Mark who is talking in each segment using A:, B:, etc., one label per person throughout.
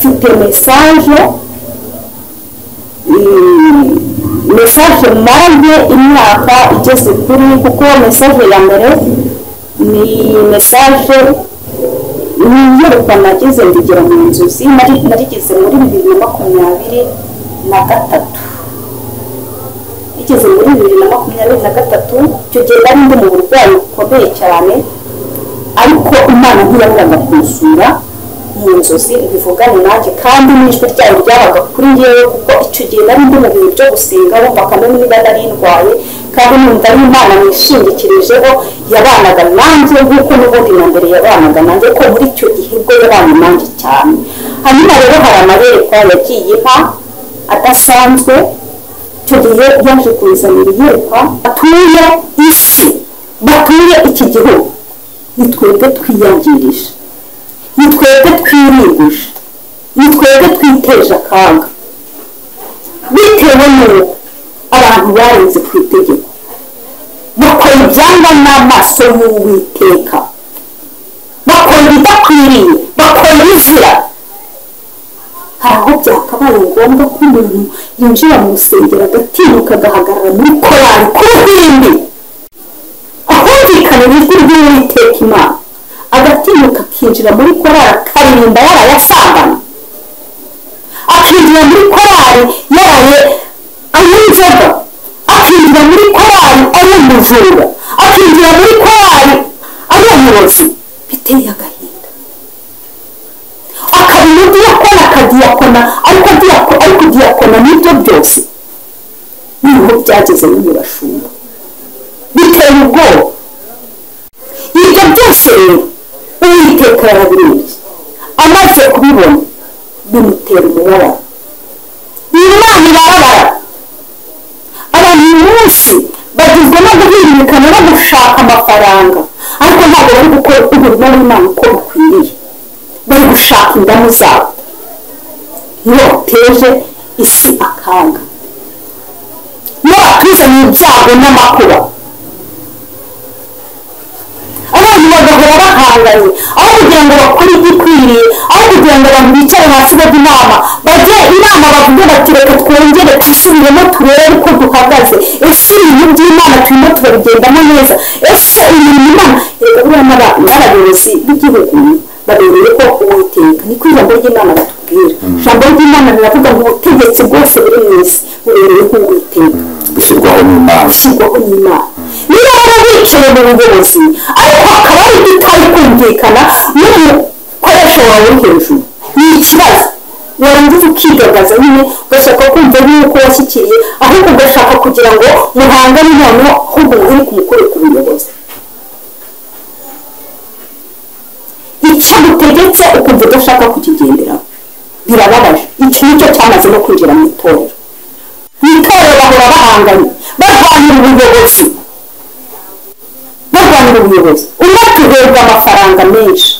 A: mfite message maze imyaka igeze kuri kuko message ya mbere ni message niyo nagize ndigera mu nzozi narigeze muri 2023 igeze muri 2023 cyo gihe nari ndi mu burwayi bukomeye cyane ariko Imana ntiyaburaga kunsura mu nzozi bivugana nanjye kandi n'ijwi ryayo ryabaga kuri ngewe kuko icyo gihe nari ndi mu bintu byo gusenga bakamenya niba nari ndwaye kandi numva ari Imana nishingikirijeho yabanaga nanjye nk'uko n'ubundi na mbere yabanaga nanjye ko muri icyo gihe ubwo yabanye nanjye cyane. Hanyuma rero hari amayerekwa yagiye adasanzwe icyo gihe yaje kuzanira iyerekwa batuye isi batuye iki gihugu nitwebwe twiyangirije nitwebwe twiriguje nitwebwe twiteje akaga bitewe n'uko abantu barenze ku itegeko bakora ibyangwa n'amaso y'Uwiteka bakora ibidakwiriye bakora ibizira. hari aho byakabaye ngombwa ko umuntu yinjira mu rusengero agatinyuka agahagarara muri korali ku ruhimbi ahumvikana ijwi ry'Uwiteka Imana agatinyuka akinjira muri korali akaririmba yarayasambana akinjira muri korali yaraye ay'inzoga akinjira muri korali ari umujura akinjira muri korali ari umurozi biteye agahinda akabona diyakona akadiyakona ariko diyakona n'ibyo byose niho byageze mu bashumba biteye ubwoba. Ibyo byose Uwiteka yarabirebye amaze kubibona bimutera umubabaro. Imana irababara abantu uyu munsi bagizwe no guhirikana no gushaka amafaranga ariko ntabwo bari gukora umurimo w'Imana uko bikwiriye bari gushaka indamu zabo niyo bateje isi akaga niyo batuzaniye ibyago n'amakuba. Abantu bagahora bahanganye aho kugira ngo bakore igikwiriye aho kugira ngo abantu bicare hasi bajye bajye inama bavuge bati reka twongere twisubiremo turebe uko duhagaze ese ibintu by'Imana turimo turabigendamo neza ese ibintu Imana n'abayobozi b'igihugu babereye ko Uwiteka ni ko ijambo ry'Imana batubwira. Ijambo ry'Imana riravuga ngo ubutegetsi bwose buri mu isi bubereye ko Uwiteka bushyirwaho n'Imana. niba baba bicaye mu buyobozi ariko hakaba hari bitari kumvikana n'umukoresha wawe uri hejuru ni ikibazo warangiza ukigagaza nyine ugashaka kumva yuko washyikiriye ahubwo ugashaka kugira ngo muhangane noneho ahubwo uri kumukorera ku buyobozi icyo gutegetse ukumva udashaka kukigenderaho birababaje. iki nicyo cyamaze no kwinjira mu itorero bahora bahanganye barwanira ubuyobozi umwe tuherwa amafaranga menshi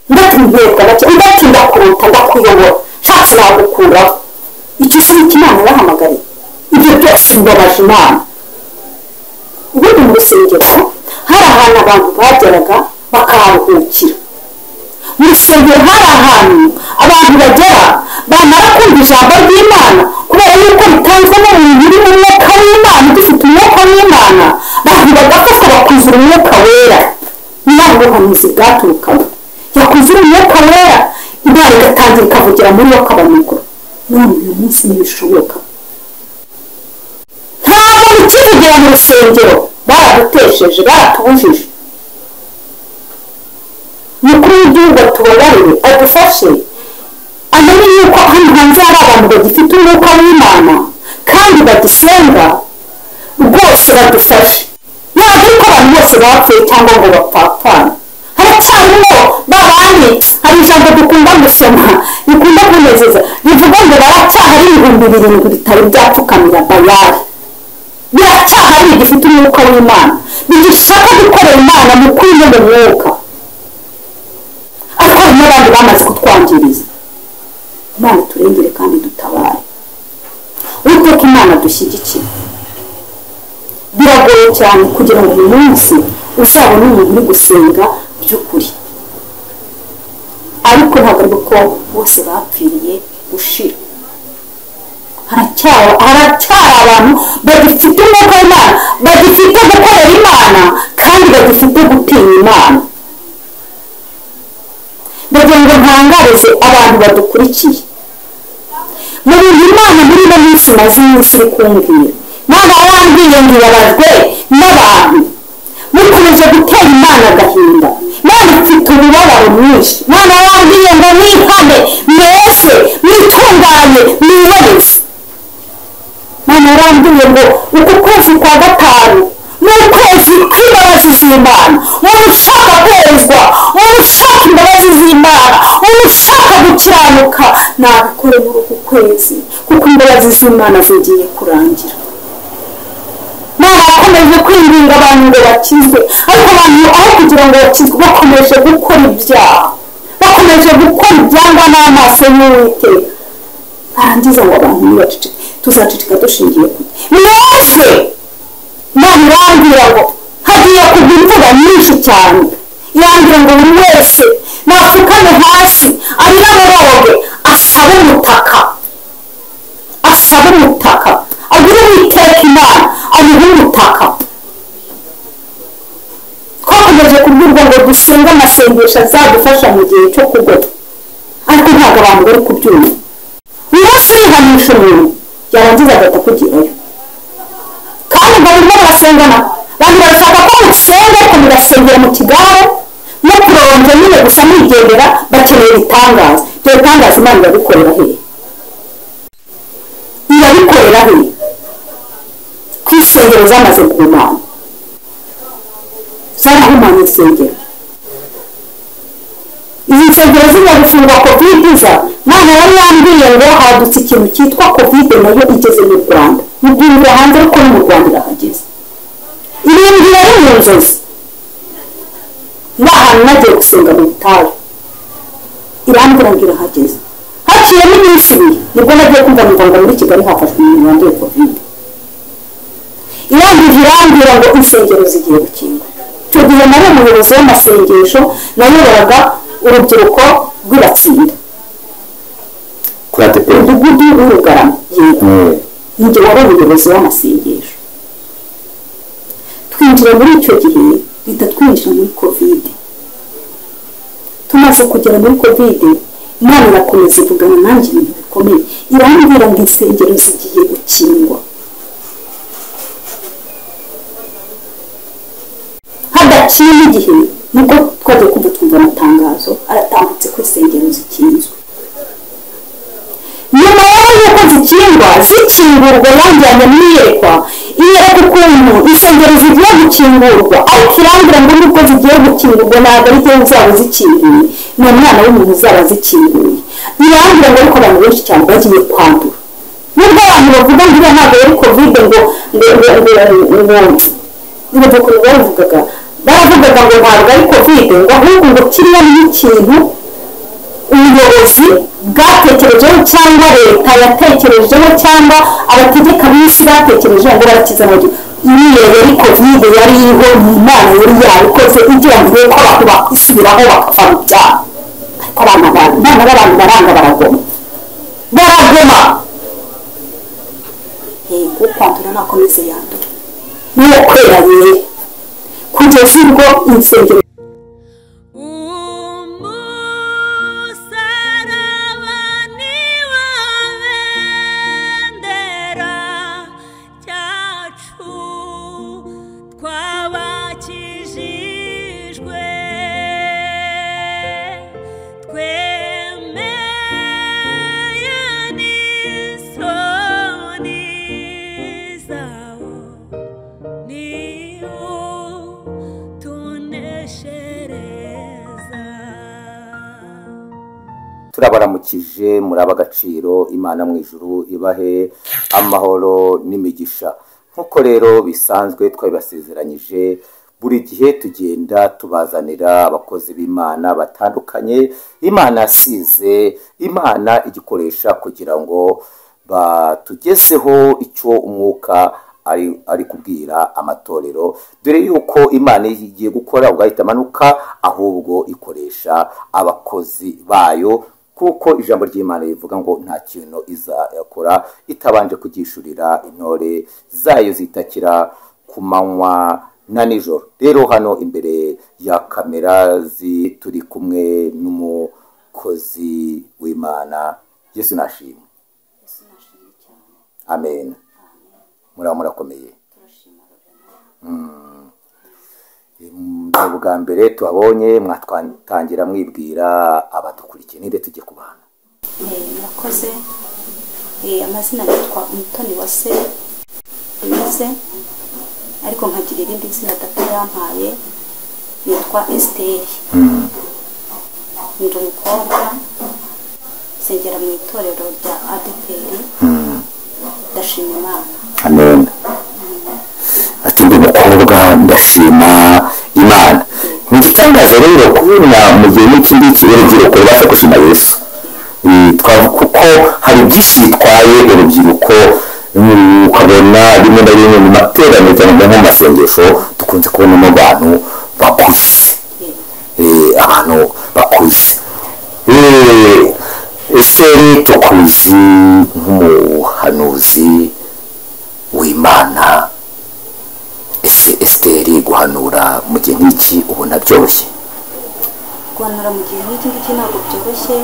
A: undi tuherwa make undi ati ndakuruta ndakuyobora nshatse nagukuraho. icyo si Imana yahamagariye ibyo byose bibabaje Imana. ubundi mu rusengero hari ahantu abantu bageraga bakaharuhukira mu rusengero hari ahantu abantu bagera bamara kumva ijambo ry'Imana kubera yuko bitanzwe n'umuntu uri mu mwuka w'Imana dufite umwuka w'Imana abantu bagafashwa bakuzura umwuka wera Imana ubuhanuzi bwaturukaho yakuzura umwuka wera Imana igatangira ikavugira muri wo kabamikoro. none uyu munsi ntibishoboka ntabwo bikivugira mu rusengero baradutesheje baratubujije. Mukuru w'igihugu atubabarire adufashe amenye yuko hano hanze hari abantu bagifite umwuka w'Imana kandi bagisenga rwose badufashe. ntabwo ariko abantu bose bapfuye cyangwa ngo bapfapfane haracyarimo babandi. hari ijambo dukunda gusoma bikunda kunezeza bivuga ngo baracyahari 7,000 bitari byapfukamira Bayali. biracyahari igifite umwuka w'Imana bigishaka gukorera Imana mu kuri no mu mwuka ariko hari n'abandi bamaze kutwangiriza. Imana turengere kandi dutabare. Uwiteka Imana dushyigikire. biragoye cyane kugira ngo uyu munsi uzabone umuntu uri gusenga by'ukuri ariko ntabwo ntabwo ari uko bose bapfiriye gushira. haracyari abantu bagifite umwuka w'Imana, bagifite gukorera Imana kandi bagifite gutinya Imana. ndagira ngo ntangarize abantu badukurikiye mu bintu Imana muri ino minsi maze iminsi iri kumbwira. Imana yarambwiye ngo ibabajwe n'abantu mukomeje gutera Imana agahinda. Imana ifite umubabaro mwinshi. Imana yarambwiye ngo mwihane, mwese mwitunganye, mwiboneze. Imana yarambwiye ngo uku kwezi kwa gatanu ni ukwezi kw'imbabazi z'Imana. umuntu ushaka kwezwa, umuntu ushaka imbabazi z'Imana, umuntu ushaka gukiranuka nabikore muri uku kwezi, kuko imbabazi z'Imana zigiye kurangira. Imana yakomeje kwinginga abantu ngo bakizwe, ariko abantu aho kugira ngo bakizwe bakomeje gukora ibyaha, bakomeje gukora ibyangwa n'amaso y'Uwiteka. barangiza ngo abantu ntibaceceke. tuzaceceka dushingiye ku mwese. Imana irambwira ngo hagiye kugwa imvura nyinshi cyane. irambwira ngo buri wese napfukame hasi arira aboroge, asabe umutaka, agire Uwiteka Imana amuhe umutaka. twakomeje kubwirwa ngo dusenge amasengesho azadufasha mu gihe cyo kugota, ariko ntabwo abantu bari kubyumva. mwese yihanisha umuntu yarangiza agahita kugerayo, kandi ngo barimo barasengana. abantu barashaka ko musenga ariko mugasengera mu kigare no kuronja nyine gusa mwigendera. bakeneye ibitangaza. ibyo bitangaza Imana irabikorera hehe? irabikorera hehe? ku isengero zamaze guhumana, zarahumanye insengero. izi nsengero zijya gufungwa covid iza, Imana yari yambwiye ngo hadutse ikintu cyitwa covid nayo igeze mu Rwanda. mubwirwa hanze ariko no mu Rwanda irahageze. ibintu biri mu nzozi. n'ahantu nagiye gusenga mu butayu, irambwira ngo irahageze. haciyemo iminsi ibiri nibwo nagiye kumva ngo muri Kigali hafashwe umuntu wanduye covid. irambwira ngo insengero zigiye gukingwa. icyo gihe nari umuyobozi w'amasengesho, nayoboraga urubyiruko rw'Ibatsinda umudugudu w'Urugarama. njye wari umuyobozi w'amasengesho. twinjira muri icyo gihe duhita twinjira muri covid. tumaze kugera muri covid, Imana irakomeza ivugana nanjye ibintu bikomeye. irambwira ngo insengero zigiye gukingwa. hadaciye igihe nibwo twagiye kumva twumva amatangazo aratambutse ko insengero zikinzwe. nyuma y'uko zikingurwa yanjyanye mwiyerekwa iyereka ukuntu insengero zigiye gukingurwa, ariko irambwira ngo nubwo zigiye gukingurwa ntabwo ari cyo zaba zikinguye, ni umwana w'umuntu uzaba zikinguye. irambwira ngo ariko abantu benshi cyane bagiye kwandura. nubwo abantu bavuga ngo iriya ntabwo yari covid, baravugaga ngo ntabwo ari covid, ngo ahubwo ngo kiriya ni ikintu ubuyobozi bwatekerejeho cyangwa leta yatekerejeho cyangwa abategeka b'isi batekerejeho ngo barakizana. iriya yari covid yari iriho, ni Imana yari yabikoze igira ngo ko abantu bakwisubiraho bakava mu byaha. ariko abana b'abantu baranga baragoma. kuko kwandura nakomeze yandura niyo kwera yera kugeza ubwo insengero
B: turabaramukije muri abagaciro. Imana mu ijuru ibahe amahoro n'imigisha. nkuko rero bisanzwe twabasezeranyije, buri gihe tugenda tubazanira abakozi b'Imana batandukanye Imana yasize, Imana igikoresha kugira ngo batugezeho icyo umwuka ari kubwira amatorero, dore yuko Imana igiye gukora ugahita amanuka, ahubwo ikoresha abakozi bayo, kuko ijambo ry'Imana rivuga ngo nta kintu izakora itabanje kugishurira intore zayo zitakira ku manywa na nijoro. Rero hano imbere ya kamera turi kumwe n'umukozi w'Imana. Yesu nashimwe. Amen. Murakomeye. Bwa mbere tubabonye mwatwangira mwibwira abadukurikiye ninde tujye kubana.
A: Murakoze. Amazina yitwa Umutoniwase Louise, ariko nkagira irindi zina data yampaye yitwa Esther. Ndi umukobwa nsengera mu itorero rya ADPR. Ndashima Imana.
B: Amen. Ati ndi umukobwa ndashima Imana. Ngitangaza rero kubona mu gihe n'ikindi urubyiruko rubasha gushima Yesu. Kuko hari byinshi bitwaye urubyiruko, ukabona rimwe na rimwe mu materaniro cyangwa mu masengesho dukunze kubonamo abantu bakuze. Abantu bakuze. Ese tukuzi nk'umuhanuzi w'Imana. Ese Esther guhanura mu gihe nk'iki ubona byoroshye?
A: Guhanura mu gihe nk'iki ntabwo byoroshye,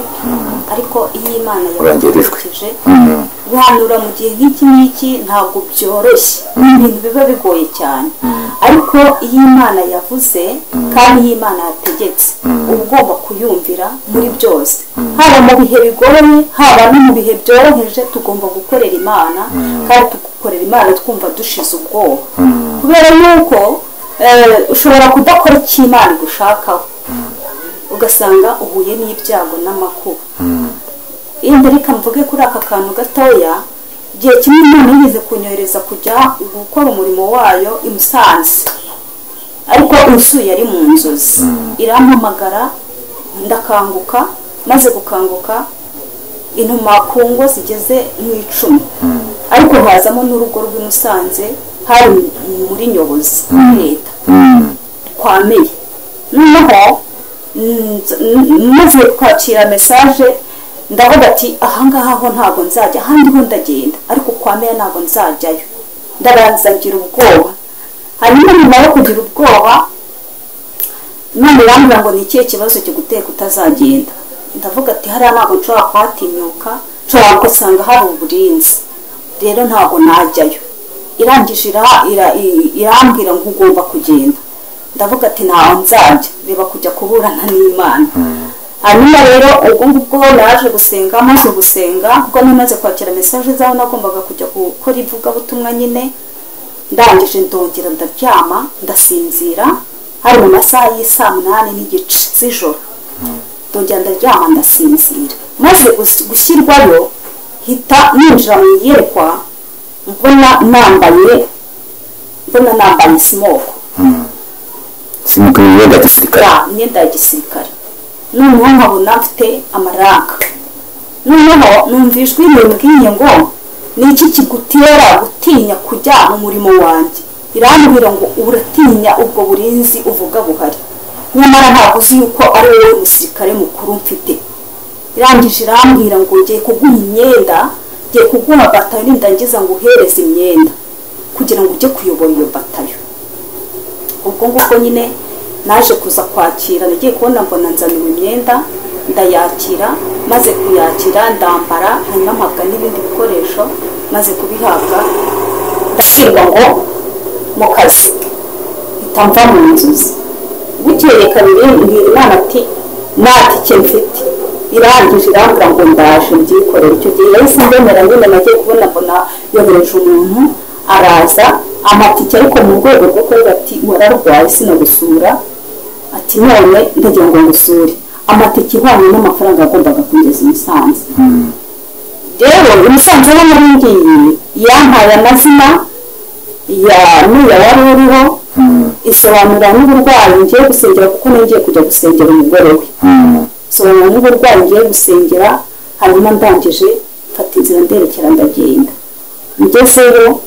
A: ariko iyo Imana yabagejeje guhanura mu gihe nk'iki ntabwo byoroshye, ibintu biba bigoye cyane. Ariko iyo Imana yavuze kandi iyo Imana yategetse uba ugomba kuyumvira muri byose, haba mu bihe bigoye haba no mu bihe byoroheje. Tugomba gukorera Imana kandi tugukorera Imana twumva dushize ubwoba, kubera yuko ushobora kudakora icyo Imana igushakaho ugasanga uhuye n'ibyago n'amakuba. Imbere kamvuge kuri aka kantu gatoya, igihe kimwe Imana yigeze kunyohereza kujya gukora umurimo wayo i Musanze, ariko insuye yari mu nzozi. Irampamagara ndakanguka, maze gukanguka intuma ku ngo zigeze mu 10, ariko hazamo n'urugo rw'i Musanze, hari muri Nyobozi leta kwa Meya. Noneho maze kwakira message ndavuga ati ahangaha ho ntago nzajya, handi ho ndagenda, ariko kwa Meya ntago nzajyayo. Ndabanza ngira ubwoba, hanyuma nyuma yo kugira ubwoba none rambira ngo ni ikihe kibazo kiguteye kutazagenda. Ndavuga ati hariya ntago nshobora kwatinyuka, nshobora gusanga hari uburinzi, rero ntago najyayo. Irangije irambwira ngo ugomba kugenda. Ndavuga ati ntaho nzajya, reba kujya kuburana n'Imana. Hanyuma rero ubwo naje gusenga, maze gusenga ubwo namaze kwakira message zaho nagombaga kujya gukora ivugabutumwa nyine, ndangije ndongera ndaryama ndasinzira, hari mu masaha y'8:30 z'ijoro. Ndongera ndaryama ndasinzira, maze gushyirwayo hita ninjira mu yerekwa, mbona nambaye simoko.
B: Simoko y'imyenda ya gisirikare.
A: Imyenda ya gisirikare. Noneho nkabona mfite amaraka. Noneho numva ijwi rimbwiye ngo ni iki kigutera gutinya kujya mu murimo wanjye. Irambwira ngo uratinya ubwo burinzi uvuga buhari, nyamara ntabwo uzi yuko ari wowe musirikare mukuru mfite. Irangije irambwira ngo ngiye kuguha imyenda, ngiye kuguha batayo, nindangiza ngo uhereze imyenda kugira ngo ujye kuyobora iyo batayo. Ubwo nyine naje kuza kwakira, nagiye kubona mbona nzaniwe imyenda, ndayakira, maze kuyakira ndambara, hanyuma mpabwa n'ibindi bikoresho, maze kubihabwa ndashyirwa ngo mu kazi, itamva mu nzozi. Bukeye kabiri mbwira Imana ati nati icyo mfite. Irangije irambwira ngo ndaje mbyikorera. Icyo gihe yahise ndemera nyine, nagiye kubona mbona yohereje umuntu araza amatike, ariko mu rwego rwo kuvuga ati wararwaye sinagusura, ati none ndagira ngo ngusure. Amatike ihwanye n'amafaranga agombaga kugeza i Musanze. Rero i Musanze aho nari ngiye yampaye amazina ya n'uya wari uriho, isobanura n'uburwayi ngiye gusengera, kuko ngiye kujya gusengera umugore we. Isobanura n'uburwayi ngiye gusengera, hanyuma ndangije mfata inzira nderekera ndagenda. Ngezeyo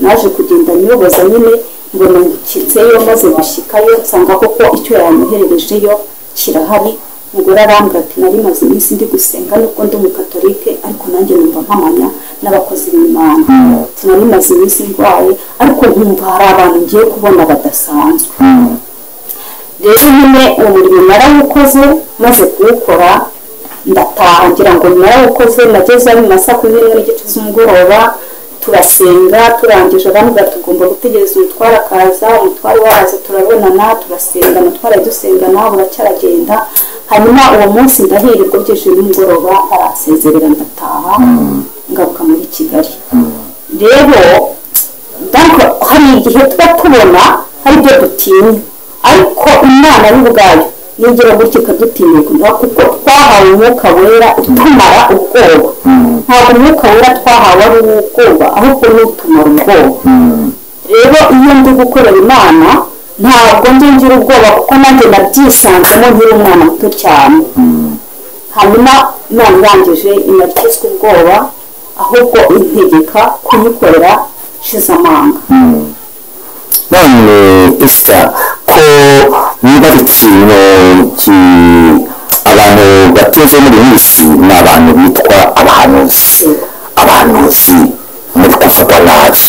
A: naje kugenda nyoboza nyine mbona ngikitseyo maze gushikayo nsanga koko icyo yanyohererejeyo kirahari. Umugore arambwira ati nari maze iminsi ndi gusenga nubwo ndi umukatolike ariko nanjye numva mpamanya n'abakozi b'Imana. Nari maze iminsi ndwaye ariko nkumva hari abantu ngiye kubona badasanzwe. Rero nyine umurimo narawukoze, maze kuwukora ndataha ngira ngo narawukoze. Nageze mu masaa 11 z'umugoroba turasenga, turangije bamwe tugomba gutegereza umutware akaza. Umutware waza turabonana turasenga, umutware dusengana buracyaragenda. Hanyuma uwo munsi ndahirirwa byeje n'umugoroba arasezerera ndataha ngaruka muri Kigali. Rero donc hari igihe tuba tubona hari ibyo dutinya, ariko Imana y'ubwayo yongera gutya ikadutinya kuko twahawe umwuka wera utumara ubwoba. Ntabwo umwuka wera twahawe ari ubwoba, ahubwo ni utumara ubwoba. Rero iyo ndi gukorera Imana ntabwo ngira ubwoba kuko nanjye nabyisanzemo nkiri umwana muto cyane. Hanyuma Imana irangije inakizwa ubwoba, ahubwo integeka kuyikorera shize amanga.
B: none Esther ko niba ikintu abantu bateze muri isi ni abantu bitwa abahanuzi muri kuvugwa nabi.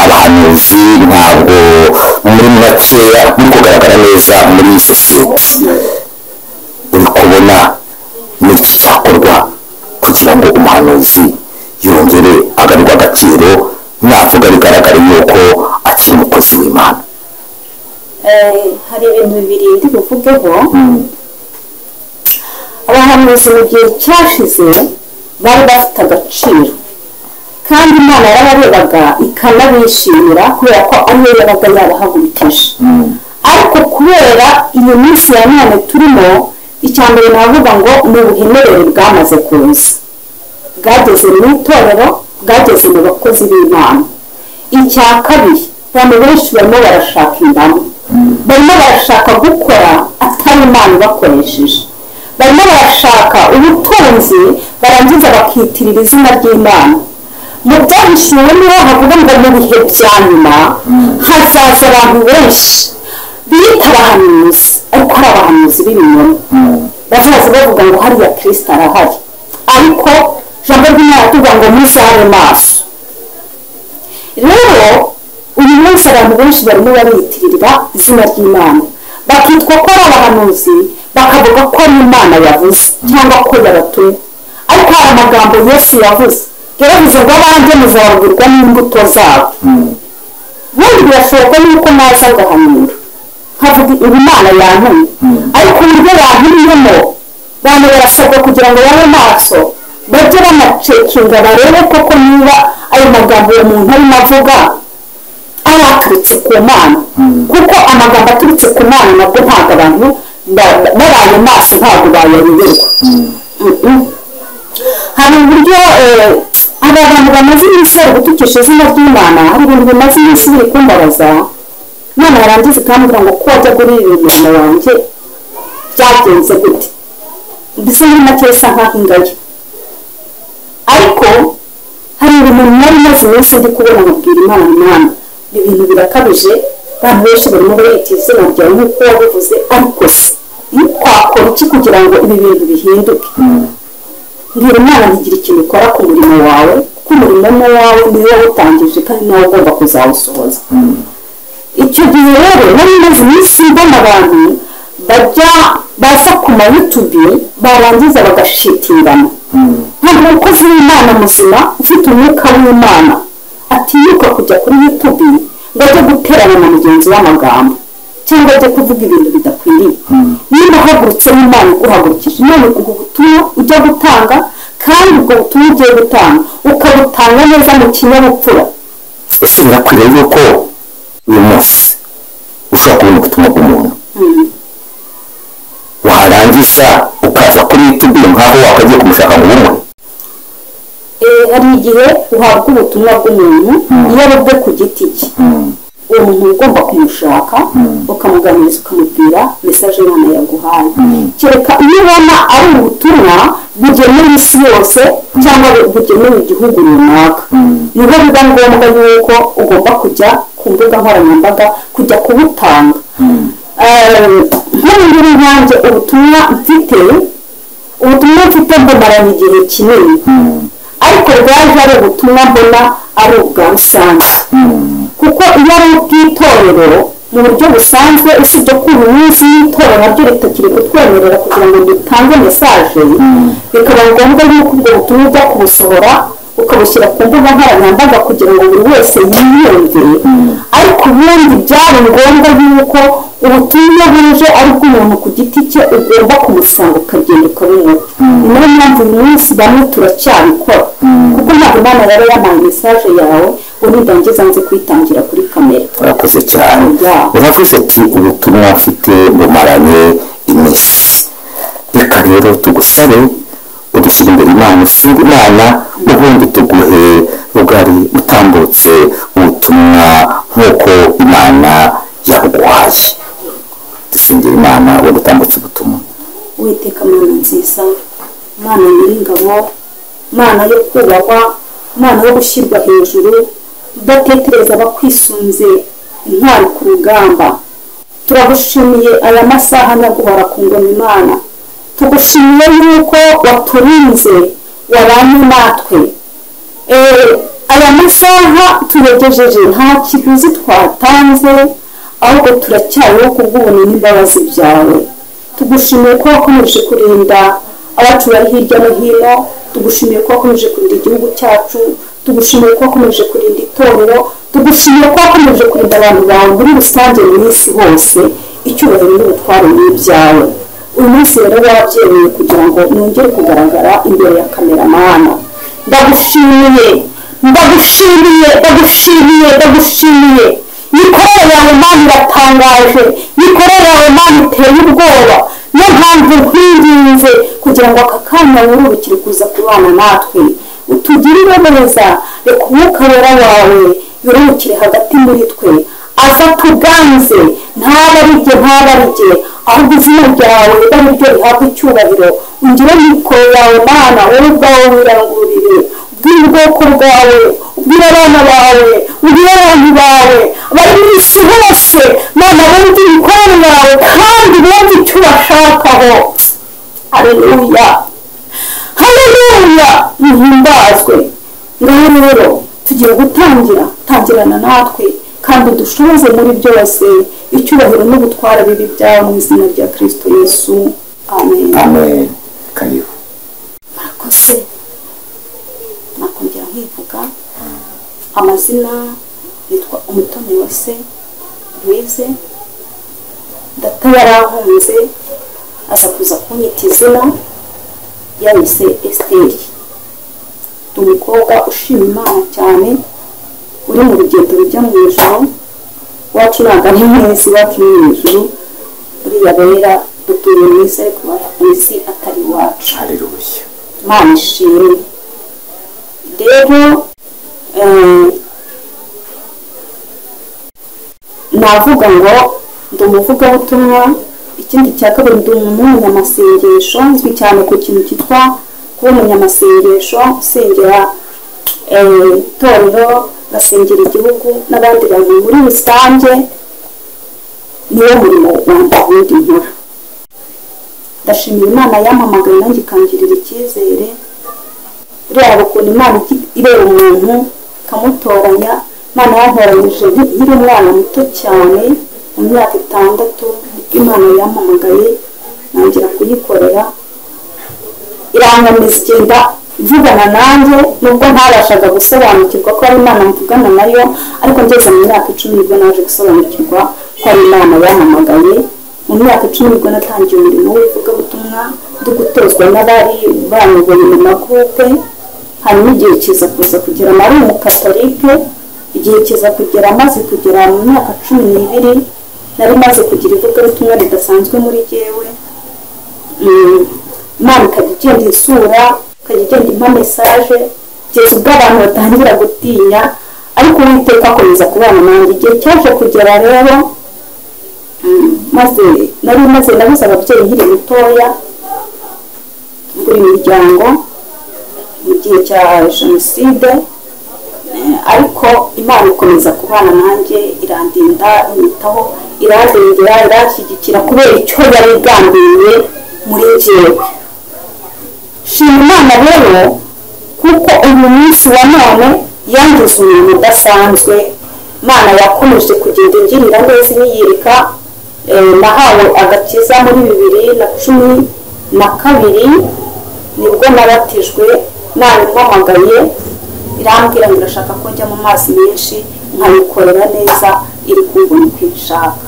B: Abahanuzi ntabwo muri makeya muri kugaragara neza muri iyi sosiyete. Uri kubona n'iki cyakorwa kugira ngo umuhanuzi yongere agarirwe agaciro, navuga bigaragara yuko akiri umukozi w'Imana?
A: Hari ibintu bibiri ndi buvugeho. Abahanuzi mu gihe cyashize bari bafite agaciro kandi Imana yarabarebaga ikanabishimira kubera ko ariyo yabaga yarahagurukije. Ariko kubera iyo minsi ya none turimo, icyambere navuga ngo ni ubuhenerere bwamaze kuza, bwageze mu itorero, bwageze mu bakozi b'Imana. Icya kabiri, abantu benshi barimo barashaka indamu, barimo barashaka gukora atari Imana ibakoresheje, barimo barashaka ubutunzi barangiza bakitirira izina ry'Imana. Mu byahishuwe niho havuga ngo mu bihe bya nyuma hazaza abantu benshi bita abahanuzi, ariko hari abahanuzi b'ibinyoma bazaza bavuga ngo hariya Kristo arahari, ariko ijambo ry'Imana tuvuga ngo muzabe maso. Rero uyu munsi abantu benshi barimo bariyitirira izina ry'Imana, bakitwa ko ari abahanuzi, bakavuga ko ari Imana yavuze cyangwa ko yabatumye. Ariko hari amagambo Yesu yavuze, yaravuze ngo abanjye muzababwirwa n'imbuto zabo. Bundi birashoboka yuko naza ngahanura nkavuga Imana yantumye, ariko uburyo yantumyemo abantu barasabwa kugira ngo babe maso, bajye banacekinga barebe koko niba ayo magambo uwo muntu arimo avuga ayaturutse ku Mana, kuko amagambo aturutse ku Mana nabwo ntabwo abantu babaye maso ntabwo bayayoberwa. Hari uburyo aba bantu bamaze iminsi bari gutukisha izina ry'Imana, hari ibintu bimaze iminsi biri kumbabaza. Imana yarangiza ikambwira ngo ko wajya kuririmba umwana wanjye byagenze gute, mbese muri make bisa nk'aho ingaye. Ariko hari ibintu nari maze iminsi ndi kubona nkabwira Imana, ibintu birakabije, abantu benshi barimo barita izina ryawe nk'uko wabivuze, ariko se twakora iki kugira ngo ibi bintu bihinduke? Mbwira Imana ntigira ikintu ikora ku murimo wawe, kuko umurimo wawe ni wowe utangije kandi nawe ugomba kuzawusohoza. Icyo gihe rero nari maze iminsi mbona abantu baza ku ma YouTube barangiza bagashitingana. Ntabwo umukozi w'Imana muzima ufite umwuka w'Imana atinyuka kujya kuri YouTube ngo ajye guterana na mugenzi w'amagambo cyangwa ajye kuvuga ibintu bidakwiriye. Niba uhagurutse n'Imana iguhagurukije, Imana iguha ubutumwa ujya gutanga, kandi ubwo butumwa ugiye gutanga ukabutanga neza mu kinyabupfura.
B: Ese birakwiriye yuko uyu munsi ushobora kubona ubutumwa bw'umuntu warangiza ukaza kuri YouTube nkaho wakagiye kumushaka ngo bumwe?
A: Hari igihe uhabwa ubutumwa bw'umuntu iyo aribwe ku giti cye, uwo muntu ugomba kumushaka ukamuganiriza ukamubwira mesaje Imana yaguhaye. Kereka iyo ubona ari ubutumwa bugenewe isi yose cyangwa bugenewe igihugu runaka, niho biba ngombwa yuko ugomba kujya ku mbuga nkoranyambaga kujya kubutanga. Nk'ubu nkanjye ubutumwa mfite mbumaranye igihe kinini, ariko bwaje ari ubutumwa mbona ari ubwa rusange, kuko iyo ari ubw'itorero mu buryo busanzwe usibye ko uyu munsi n'itorero naryo ritakiri kutwemerera kugira ngo dutange mesaje, bikaba ngombwa yuko ubwo butumwa ujya kubusohora ukabushyira ku mbuga nkoranyambaga kugira ngo buri wese yiyumve. Ariko ubundi byari ngombwa yuko ubutumwa buje ari bw'umuntu ku giti cye ugomba kumusanga ukagenda ukabumuha. Niyo mpamvu uyu munsi bamwe turacyabikora, kuko ntabwo Imana yari yampaye mesaje yawe ubundi ndangiza nze kwitangira kuri kamera.
B: Urakoze cyane. Uravuze ati ubutumwa mfite bumaranye iminsi. Reka rero tugusabe udushyira imbere Imana, usenga Imana, ubundi tuguhe rugari utambutse ubutumwa nk'uko Imana yabuguhaye. Dusengera Imana ubundi utambutse ubutumwa.
A: Uwiteka Mana nziza, Mana nyir'ingabo, Mana yo kubahwa, Mana yo gushyirwa hejuru, udatekereza abakwisunze intwari ku rugamba. Turagushimiye aya masaha nyaguhora ku ngoma Imana, tugushimiye yuko waturinze wabanye natwe. Aya masaha turegejeje nta kiguzi twatanze, ahubwo turacyariho kubw'ubuntu n'imbabazi byawe. Tugushimiye ko wakomeje kurinda abacu bari hirya no hino, tugushimiye ko wakomeje kurinda igihugu cyacu, tugushimiye ko wakomeje kurinda itorero, tugushimiye ko wakomeje kurinda abantu bawe muri rusange mu isi hose. Icyubahiro n'ubutware n'ibyawe. Uyu munsi rero wabyemeye kugira ngo nongere kugaragara imbere ya kamera Mana. Ndagushimiye mikorere yawe Mana iratangaje, mikorere yawe Mana iteye ubwoba. Niyo mpamvu nkwinginze kugira ngo aka kanya wururukire kuza kubana natwe, utugirire neza. Reka umwuka wera wawe yururukire hagati muri twe, aza tuganze, ntaba ari jye ahubwo izina ryawe ari ryo rihabwa icyubahiro. Ungire mikoro yawe Mana, wowe ubwawe wirangurire, ubwire ubwoko bwawe, ubwire abana bawe, ubwire abantu bawe bari mu isi hose. Mana, bumve imikorere yawe kandi bumve icyo ubashakaho. Haleluya, muhimbazwe. Ngaho rero tugiye tangirana natwe kandi dushoboze muri byose. Icyubahiro n'ubutware bibi byawe mu izina rya Kristo Yesu, amen.
B: Amen. Karibu.
A: Murakoze. Nakongera nkivuga amazina yitwa Umutoniwase Louise. Data yarahunze aza kuza kunyita izina yahise Esteri. Umukobwa ushima Imana cyane, uri mu rugendo rujya mu ijuru. Wacu ntabwo ari mwese, wacu ni mu ijuru. Uriya bera dutuye mu isi ariko mu isi atari iwacu.
B: Haleluya.
A: Imana ishimwe. Rero navuga ngo ndi umuvugabutumwa. Ikindi cya kabiri, ndi umunyamasengesho, nzwi cyane ku kintu cyitwa kuba umunyamasengesho, usengera itorero, gasengera igihugu n'abandi bantu muri rusange. Niwo murimo wanjye ubundi nkora. Ndashimira Imana yampamagaye nanjye ikangirira icyizere. Ureba ukuntu Imana ireba umuntu ikamutoranya. Imana yantoranyije nkiri umwana muto cyane, mu myaka 6 Imana yampamagaye nangira kuyikorera. Irangameza igenda ivugana nanjye, nubwo ntabashaga gusobanukirwa ko ari Imana mvugana nayo, ariko ngeze mu myaka 10 nibwo naje gusobanukirwa ko ari Imana yampamagaye. Mu myaka 10 nibwo natangiye umurimo w'ivugabutumwa, ndi gutozwa n'abari banyoboye mu magurupe. Hanyuma igihe kiza kuza kugera nari umukatolike, igihe kiza kugera maze kugera mu myaka 12 nari maze kugira ivugabutumwa ridasanzwe muri jyewe. Imana ikajya igenda isura, ikajya igenda impa mesaje, kugeza ubwo abantu batangira gutinya, ariko Uwiteka akomeza kubana nanjye. Igihe cyaje kugera rero maze nabuze ababyeyi nkiri mutoya muri miryango mu gihe cya jenoside, ariko Imana ikomeza kubana nanjye, irandinda, inyitaho, irandengera, irashyigikira kubera icyo yari igambiriye muri njyewe. Shima Imana rero kuko uyu munsi wa none yangize umuntu udasanzwe. Imana yakomeje kugenda ingirira neza inyiyereka. Nahawe agakiza muri 2012 nibwo nabatijwe. Narimpamagaye irambwira ngo irashaka ko njya mu mazi menshi nkayikorera neza, iri kumbona kwishaka.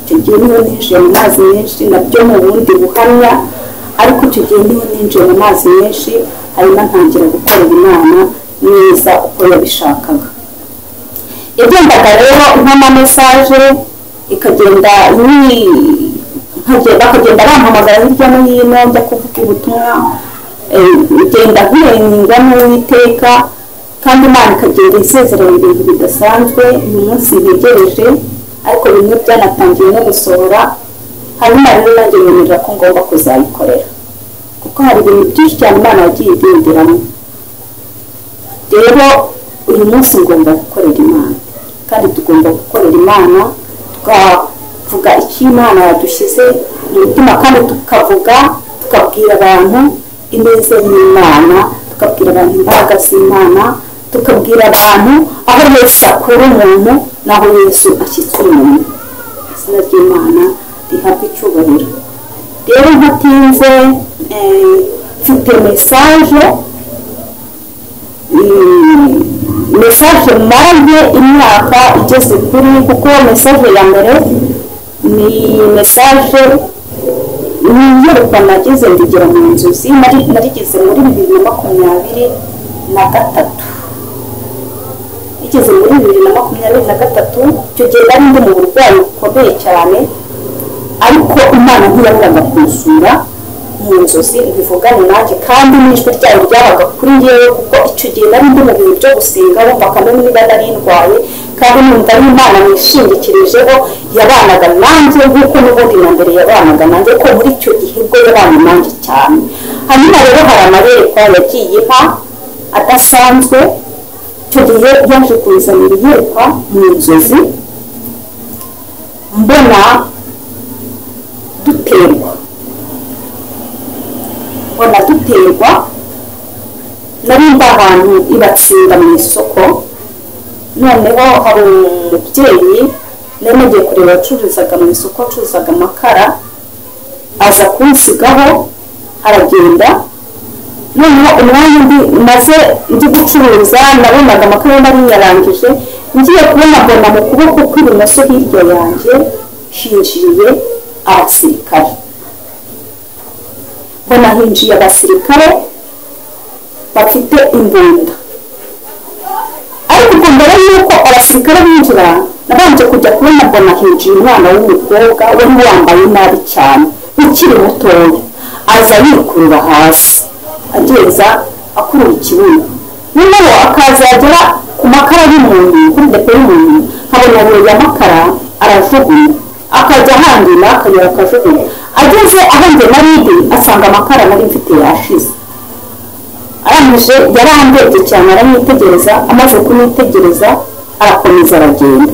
A: Icyo gihe niho ninjiye mu mazi menshi, nabyo mu bundi buhamya, ariko icyo gihe niho ninjiye mu mazi menshi, hanyuma ntangira gukorera Imana neza uko yabishakaga. Yagendaga rero nk'ama message ikagenda bakagenda bampamagara hirya no hino njya kuvuga ubutumwa, igenda nkirengwa n'Uwiteka, kandi Imana ikagenda isezerera ibintu bidasanzwe. Uyu munsi begereje, ariko bimwe byanatangiye no gusohora. Hanyuma rero nanjye nemerera ko ngomba kuzayikorera, kuko hari ibintu byinshi cyane Imana yagiye igenderamo. Rero uyu munsi ngomba gukorera Imana, kandi tugomba gukorera Imana tukavuga icyo Imana yadushyize mu mutima, kandi tukabwira abantu ineza y'Imana, tukabwira abantu imbaraga z'Imana, tukabwira abantu aho Yesu akura umuntu naho Yesu ashyitse umuntu. Izina ry'Imana rihabwa icyubahiro. Rero ntatinze mfite message maze imyaka igeze kuri, kuko message ya mbere ni message niyerekwa nagize ndigera mu nzozi, narigeze muri 2023. Igeze muri 2023, icyo gihe nari ndi mu burwayi bukomeye cyane, ariko Imana ntiyaburaga kunsura mu nzozi bivugane nanjye, kandi n'ijwi ryayo ryabaga kuri njyewe, kuko icyo gihe nari ndi mu bintu byo gusenga bakamenya niba nari ndwaye, kandi numva ari Imana nishingikirijeho yabanaga nanjye nk'uko n'ubundi na mbere yabanaga nanjye, ko muri icyo gihe bwo yabana nanjye cyane. Hanyuma rero hari amayerekwa yagiye impa adasanzwe. Icyo gihe yaje kuzanira iyerekwa mu nzozi, mbona duterwa nari mba ahantu ibatsinda mu isoko. Noneho hari umubyeyi nari nagiye kureba acuruzaga mu isoko, acuruzaga amakara, aza kunsigaho aragenda. Noneho umwanya maze ndi gucuruza, nabonaga amakara nari yarangije, ngiye kubona mbona mu kuboko kw'ibumoso hirya yanjye hinjiye abasirikare. Mbona hinjiye abasirikare bafite imbunda, ariko mbere yuko abasirikare binjira nabanje kujya kubona mbona hinjiye umwana w'umukobwa wari wambaye nabi cyane ukiri mutoya, aza yikurura hasi ageza akurura ikibuno. Noneho akazagera ku makara y'umuntu, kuri depo y'umuntu, nkabona abuye amakara arajugunya, akajya ahandi akanyura akajugunya. Ageze aho njye narindi asanga amakara nari mfite yashize. Arangije yarandebye cyane aranyitegereza, amaze kumwitegereza arakomeza aragenda.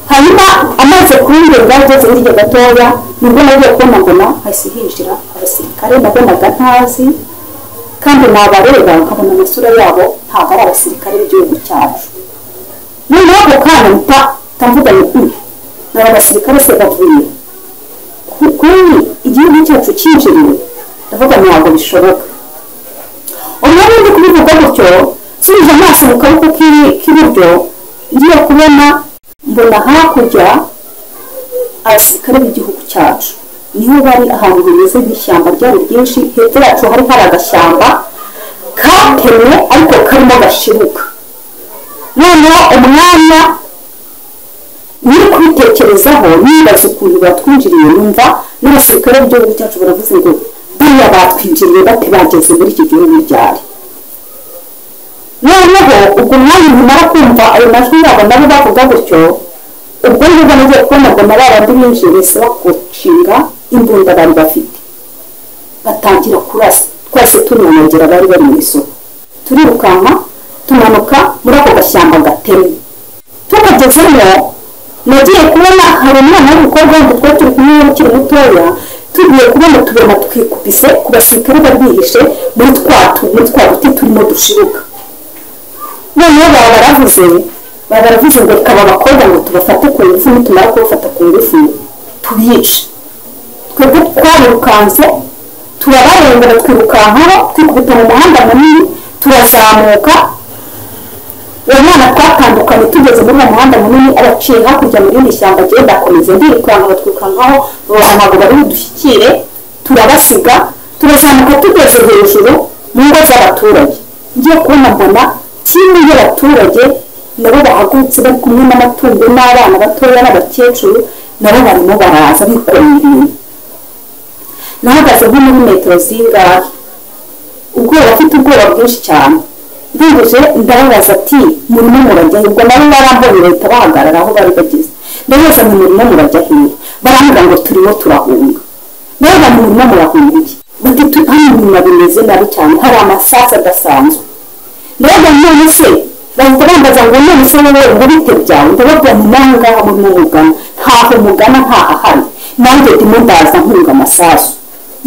A: Hanyuma amaze kumbwira ageze hirya gatoya, nibwo nagiye kubona mbona hahise hinjira abasirikare nabonaga ntazi, kandi nabareba nkabona amasura yabo ntabwo ari abasirikare b'igihugu cyacu. Noneho ako kanya mvuga ni abasirikare se bavuye kuri igihugu cyacu cyinjiriwe? Ndavuga ntabwo bishoboka. Umwanya ndi kubivuga gutyo, nsubije amaso mu kaboko k'iburyo, ngiye kubona mbona hakurya abasirikare b'igihugu cyacu. Niho bari ahantu bimeze nk'ishyamba ryari ryinshi, hepfo yacu hari agashyamba katemwe ariko karimo gashibuka. Noneho umwanya niri kubitekerezaho nibaza ukuntu batwinjiriye, numva n'abasirikare b'igihugu cyacu baravuze ngo bariya batwinjiriye bate bageze muri iki gihugu ryari. noneho ubwo mwanya nimara kumva ayo majwi yabo nabo bavuga gutyo ubwo ngubwo nagiye kubona ngo na babandi binjiye bese bakushinga imbunda bari bafite batangira kurasa twese tunyongera bari bari mu isoko turirukanka tumanuka muri ako gashyamba gatemye tukagezemo nagiye kubona hari umwana w'umukobwa w'undi twari turi kumwe ukiri mutoya tugiye kubona tubona twikubise ku basirikare bari bihishe muri twa duti turimo dushiruka noneho baravuze ngo reka abakobwa ngo tubafate ku ngufu nitumara kubafata ku ngufu tubice twebwe twarirukanse turabarengera twirukankaho twikubita mu muhanda munini turazamuka uwo mwana twatandukanye tugeze muri uwo muhanda munini araciye hakurya mu rindi shyamba agenda akomeza ndirukanka batwirukankaho ntabwo bari budushyikire turabasiga turazamuka tugeze hejuru mu ngo z'abaturage ngiye kubona mbona kimwe y'abaturage nabo bahagurutse bari kumwe n'amatungo n'abana batoya n'abakecuru nabo barimo baraza bikoreye ibintu nahagaze nko muri metero zingahe ubwoba afite ubwoba bwinshi cyane ndangije ndababaza ati murimo murajya ubwo nabo barambonye leta bahagarara aho bari bageze ndabaza ngo murimo murajya hehe barambwira ngo turimo turahunga ndabaza ngo murimo murahunga iki bati hano inyuma bimeze nabi cyane hari amasasu adasanzwe ndabaza none se bahita bambaza ngo none se wowe ngo bite byawe ndababwira ni naho ngaho murimo mugana ntaho mugana ntahahari nanjye ndimo ndaza nkunga amasasu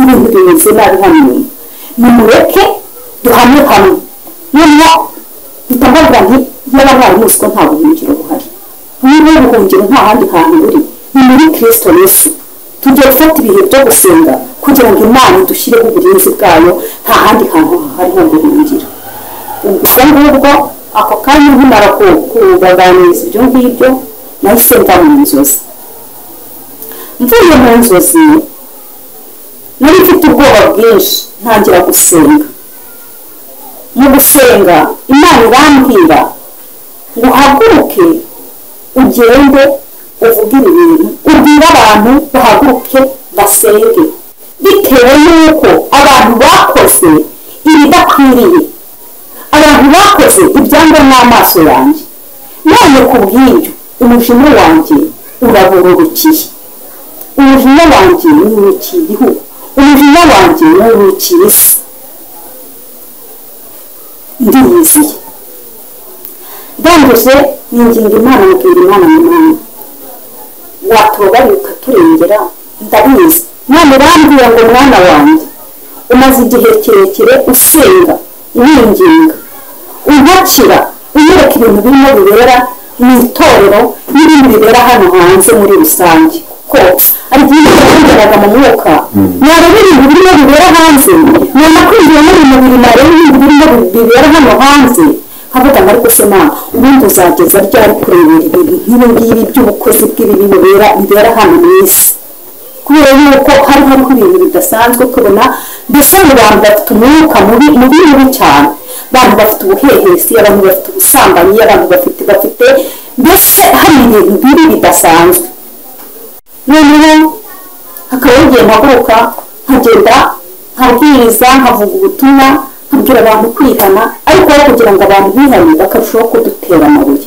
A: ibintu bimeze nabi hano inyuma nimureke duhamwe hamwe noneho bitambagira nti yaba mwari muzi ko nta buhungiro buhari niba ubuhungiro nta handi hantu buri ni muri Kristo Yesu tugiye gufata ibihe byo gusenga kugira ngo Imana idushyireho uburinzi bwayo nta handi hantu hari ho guhungira ubwo ngubwo ako kanya nkimara kubaganiriza ibyo ngibyo nahise mva mu nzozi mvuye mu nzozi nari mfite ubwoba bwinshi ntangira gusenga mu gusenga Imana irambwira ngo haguruke ugende uvugire ibintu ubwire abantu bahaguruke basenge bitewe n'uko abantu bakoze ibidakwiriye abantu bakoze ibyangwa n'amaso yanjye none ku bw'ibyo umujinya wanjye urabururukiye umujinya wanjye wurukiye igihugu umujinya wanjye wurukiye isi ndiyiziye ndangije ninginga Imana mubwira Imana n'Imana watubabarira ukaturengera ndabizi none urambwira ngo mwana wanjye umaze igihe kirekire usenga winginga umpakira unyereka ibintu birimo bibera mu itorero n'ibindi bibera hano hanze muri rusange kuko ari igihe cyageraga mu mwuka nareba ibintu birimo bibera hanze nanakwinjiye muri mu mubiri nareba ibintu birimo bibera hano hanze havuga ngo ariko se mana ubundi uzageza ryari kurebera ibintu nk'ibi ngibi by'ubukozi bw'ibibi bibera hano mu isi kubera yuko hariho ibintu bidasanzwe tubona mbese mu bantu bafite umwuka mubi cyane abantu bafite ubuhehesi abantu bafite ubusambanyi abantu bafite mbese hari ibintu bibi bidasanzwe noneho hakaba igihe mpaguruka nkagenda nkabwiriza nkavuga ubutumwa nkabwira abantu kwihana ariko kugira ngo abantu bihane bakarushaho kudutera amabuye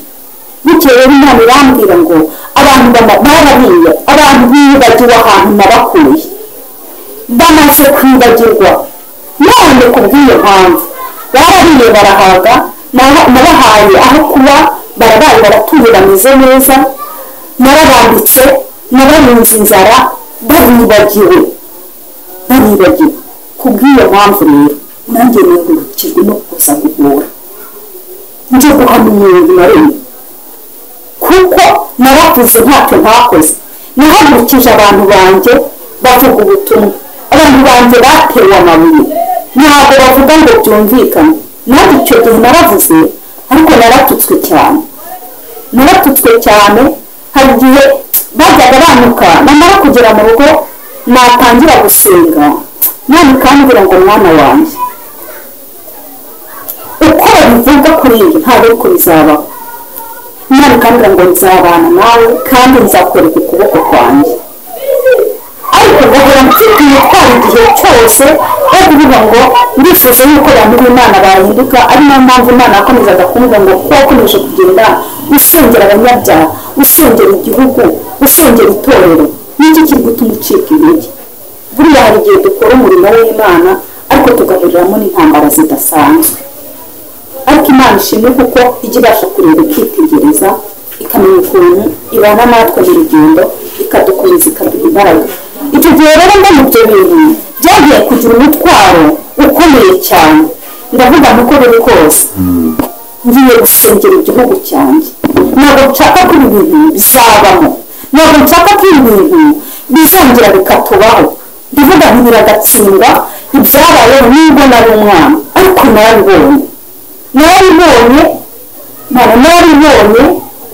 A: bitewe n'Imana irambwira ngo abantu barariye abantu bibagiwe ahantu nabakuye bamaze kwibagirwa none ku bw'iyo mpamvu barariye barahaga nabahaye aho kuba barabaye baratuye bameze neza narabambitse nabarinze inzara baribagiwe ku bw'iyo mpamvu rero nanjye nihagurukijwe no kuza guhura njye guhamya umuntu na rimwe kuko naravuze ntacyo ntakoze nahagurukije abantu banjye bavuga ubutumwa abantu banjye batewe amabuye ntabwo bavuga ngo byumvikane nanjye icyo gihe naravuze ariko naratutswe cyane hari igihe bajyaga banuka namara kugera mu rugo natangira gusenga none kambwira ngo mwana wanjye uko bivuga kuri iyi ntabwo ariko bizabaho Imana ikambwira ngo nzabana nawe kandi nzakwereka ukuboko kwanjye ariko gahora mfite umutwaro igihe cyose aho kuvuga ngo ndifuza yuko abantu b'Imana bahinduka, ari nayo mpamvu Imana yakomezaga kuvuga ngo ko wakomeje kugenda usengera abanyabyaha, usengera igihugu, usengera itorero, n'iki kiri gutuma ucika intege. Buriya hari igihe dukora umurimo w'Imana ariko tugahuriramo n'intambara zidasanzwe, ariko Imana ishimwe kuko ijya ibasha kureba ikitegereza ikamenya ukuntu ibana natwe mu rugendo, ikadukomeza ikaduha imbaraga. Icyo gihe rero ngo mu byo bintu byagiye kugira umutwaro ukomeye cyane, ndavuga nuko biri kose ngiye gusengera igihugu cyanjye, ntabwo nshaka ko ibi bintu bizabamo, ntabwo nshaka ko ibi bintu bizongera bikatubaho. Ndavuga nti biragatsindwa ibyabayeho nubwo nari umwana, ariko narabibonye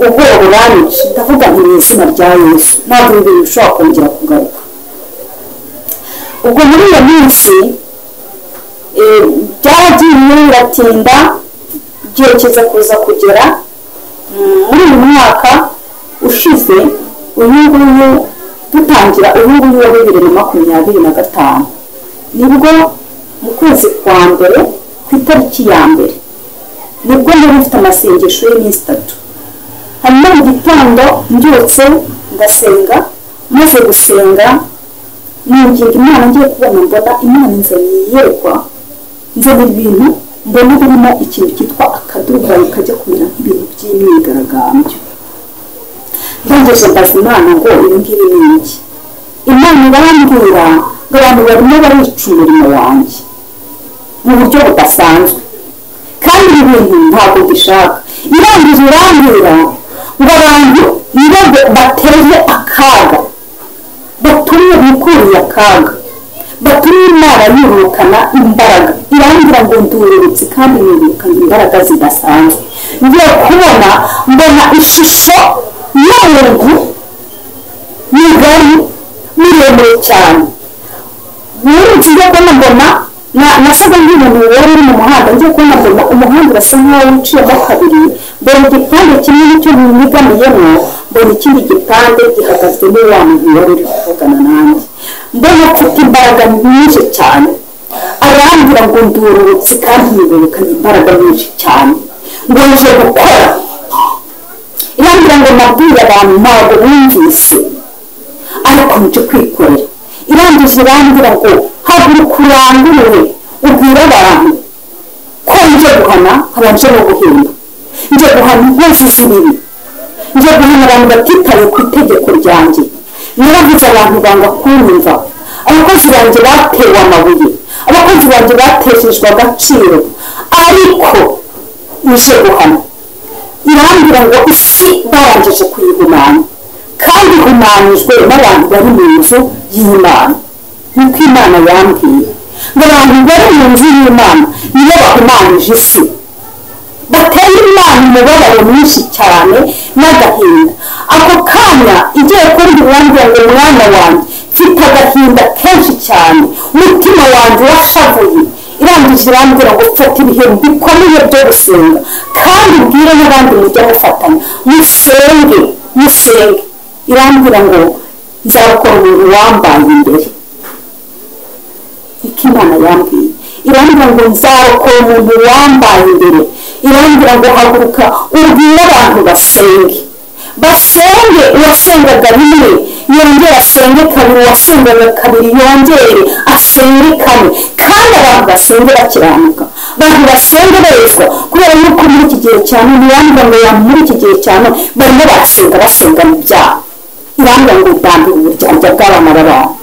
A: ubwoba buranyica. Ndavuga nti mu izina rya Yesu ntabwo ibi bintu bishobora kongera kugaruka. Ubwo muri iyo minsi byaragiye biratinda, igihe kiza kuza kugera muri uyu mwaka ushize, uyu nguyu dutangira uyu nguyu wa 2025, nibwo mu kwezi kwa mbere ku itariki ya mbere nibwo nari mfite amasengesho y'iminsi 3. hanyuma mu gitondo mbyutse ngasenga, maze gusenga ninginga Imana, ngiye kubona mbona Imana inzaniye yerekwa, nzanira ibintu mbona birimo ikintu cyitwa akaduruvayo kajya kumera nk'ibintu by'imyigaragambyo. Ndangije mbaza Imana ngo ibi ngibi ni iki? Imana irambwira ngo abantu barimo barica umurimo wanjye mu buryo budasanzwe, kandi ibi bintu ntabwo mbishaka. Irangije irambwira ngo abantu nibo bateye akaga, batumye bikuriye akaga, batumye Imana yirukana imbaraga. Irambwira ngo ndururutse kandi nirukana imbaraga zidasanzwe. Ngiye kubona mbona ishusho y'umuntu mugari miremire cyane, ngiye kubona mbona nasaga nk'umuntu wari uri mu muhanda. Ngiye kubona mbona umuhanda urasa nk'aho uciyemo kabiri, mbona igipande kimwe nicyo nigamiyemo, mbona ikindi gipande gihagazemo wa muntu wari uri kuvugana nanjye. Mbona mfite imbaraga nyinshi cyane, arambwira ngo ndururutse kandi nirukana imbaraga nyinshi cyane, ngo nje gukora. Irambwira ngo nabwiye abantu ntabwo bumvise, ariko nje kwikorera. Irangije irambwira ngo haguruka urangurure ubwire abantu ko nje guhana habanje no guhemba, nje guhana inkozi z'ibibi, nje guhana abantu batitaye ku itegeko ryanjye. Naravuze abantu banga kunyumva, abakozi banjye batewe amabuye, abakozi banjye bateshejwe agaciro, ariko nje guhana. Irambwira ngo isi barangije kuyihumanya, kandi ihumanijwe n'abantu bari mu nzu y'Imana. Nuko Imana yambwiye ngo abantu bari mu nzu y'Imana nibo bahumanije isi, bateye Imana umubabaro mwinshi cyane n'agahinda. Ako kanya igiye kundi irambwira ngo mwana wanjye mfite agahinda kenshi cyane, umutima wanjye washavuye. Irangije irambwira ngo fata ibihe bikomeye byo gusenga, kandi ubwire n'abandi mujya mufatanya musenge. Irambwira ngo nzakora umuntu wambaye imbere. Iki Imana yambwiye. Irambwira ngo nzakora umuntu wambaye imbere. Irambwira ngo haguruka ubwire abantu basenge. Uwasengaga rimwe yongere asenge kabiri, uwasengaga kabiri yongere asenge kane, kandi abantu basenge bakiranuka, abantu basenge bezwa. Kubera yuko muri iki gihe cyane niyambwira ngo muri iki gihe cyane barimo basenga mu byaha. Irambwira ngo ndambiwe uburyarya bw'abana b'abantu,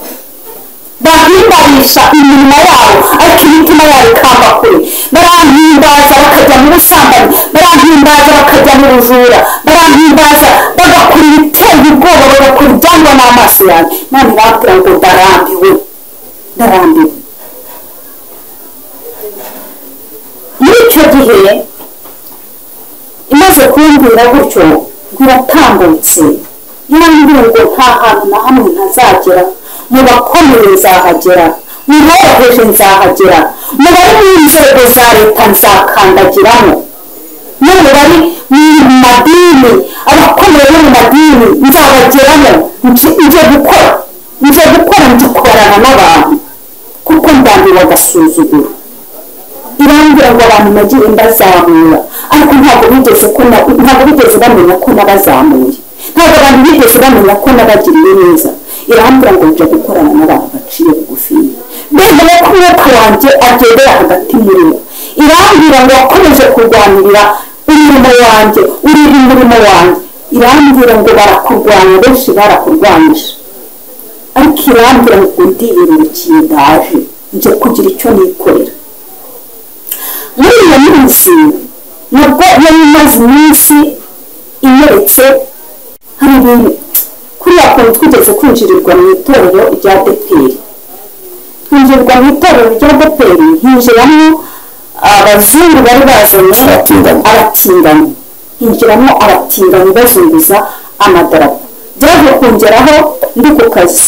A: bahimbarisha imirimo yabo ariko imitima yabo ikamba kure. Barahimbaza bakajya mu busambanyi, barahimbaza bakajya mu bujura, barahimbaza bagakora ibiteye ubwoba, bagakora ibyangwa n'amaso yanjye. None irambwira ngo ndarambiwe. Muri icyo gihe imaze kumbwira gutyo ngo iratambutse, irambwira ngo nta hantu na hamwe ntazagera, mu bakomeye nzahagera, mu boroheje nzahagera, mu bari mu nzego za leta nzakandagiramo, no mu bari mu madini, abakomeye bo mu madini nzabageramo. Nje gukorana n'abantu kuko yarambiwe agasuzuguro, irambwira ngo abantu nagiye mbazamura ariko ntabwo bigeze bamenya ko nabazamuye, ntabwo abantu bigeze bamenya ko nabagiriye neza. Irambwira ngo njya gukorana n'abantu baciye bugufi, bemeye ko umwuka wanjye agendera hagati muri bo. Irambwira ngo wakomeje kurwanirira umurimo wanjye, urira umurimo wanjye. Irambwira ngo barakurwanya, benshi barakurwanyije, ariko irambwira ngo ndiyerukiye ndaje nje kugira icyo nikorera. Muri iyo minsi nabwo yari imaze iminsi inyeretse hari ibintu kuriya kuntu twigeze kwinjirirwa mu itorero rya Deperi. Twinjirirwa mu itorero rya Deperi, hinjiramo abazungu bari bazanye abatinganyi, hinjiramo abatinganyi bazunguza amadarapo. Byaje kongeraho ndi ku kazi,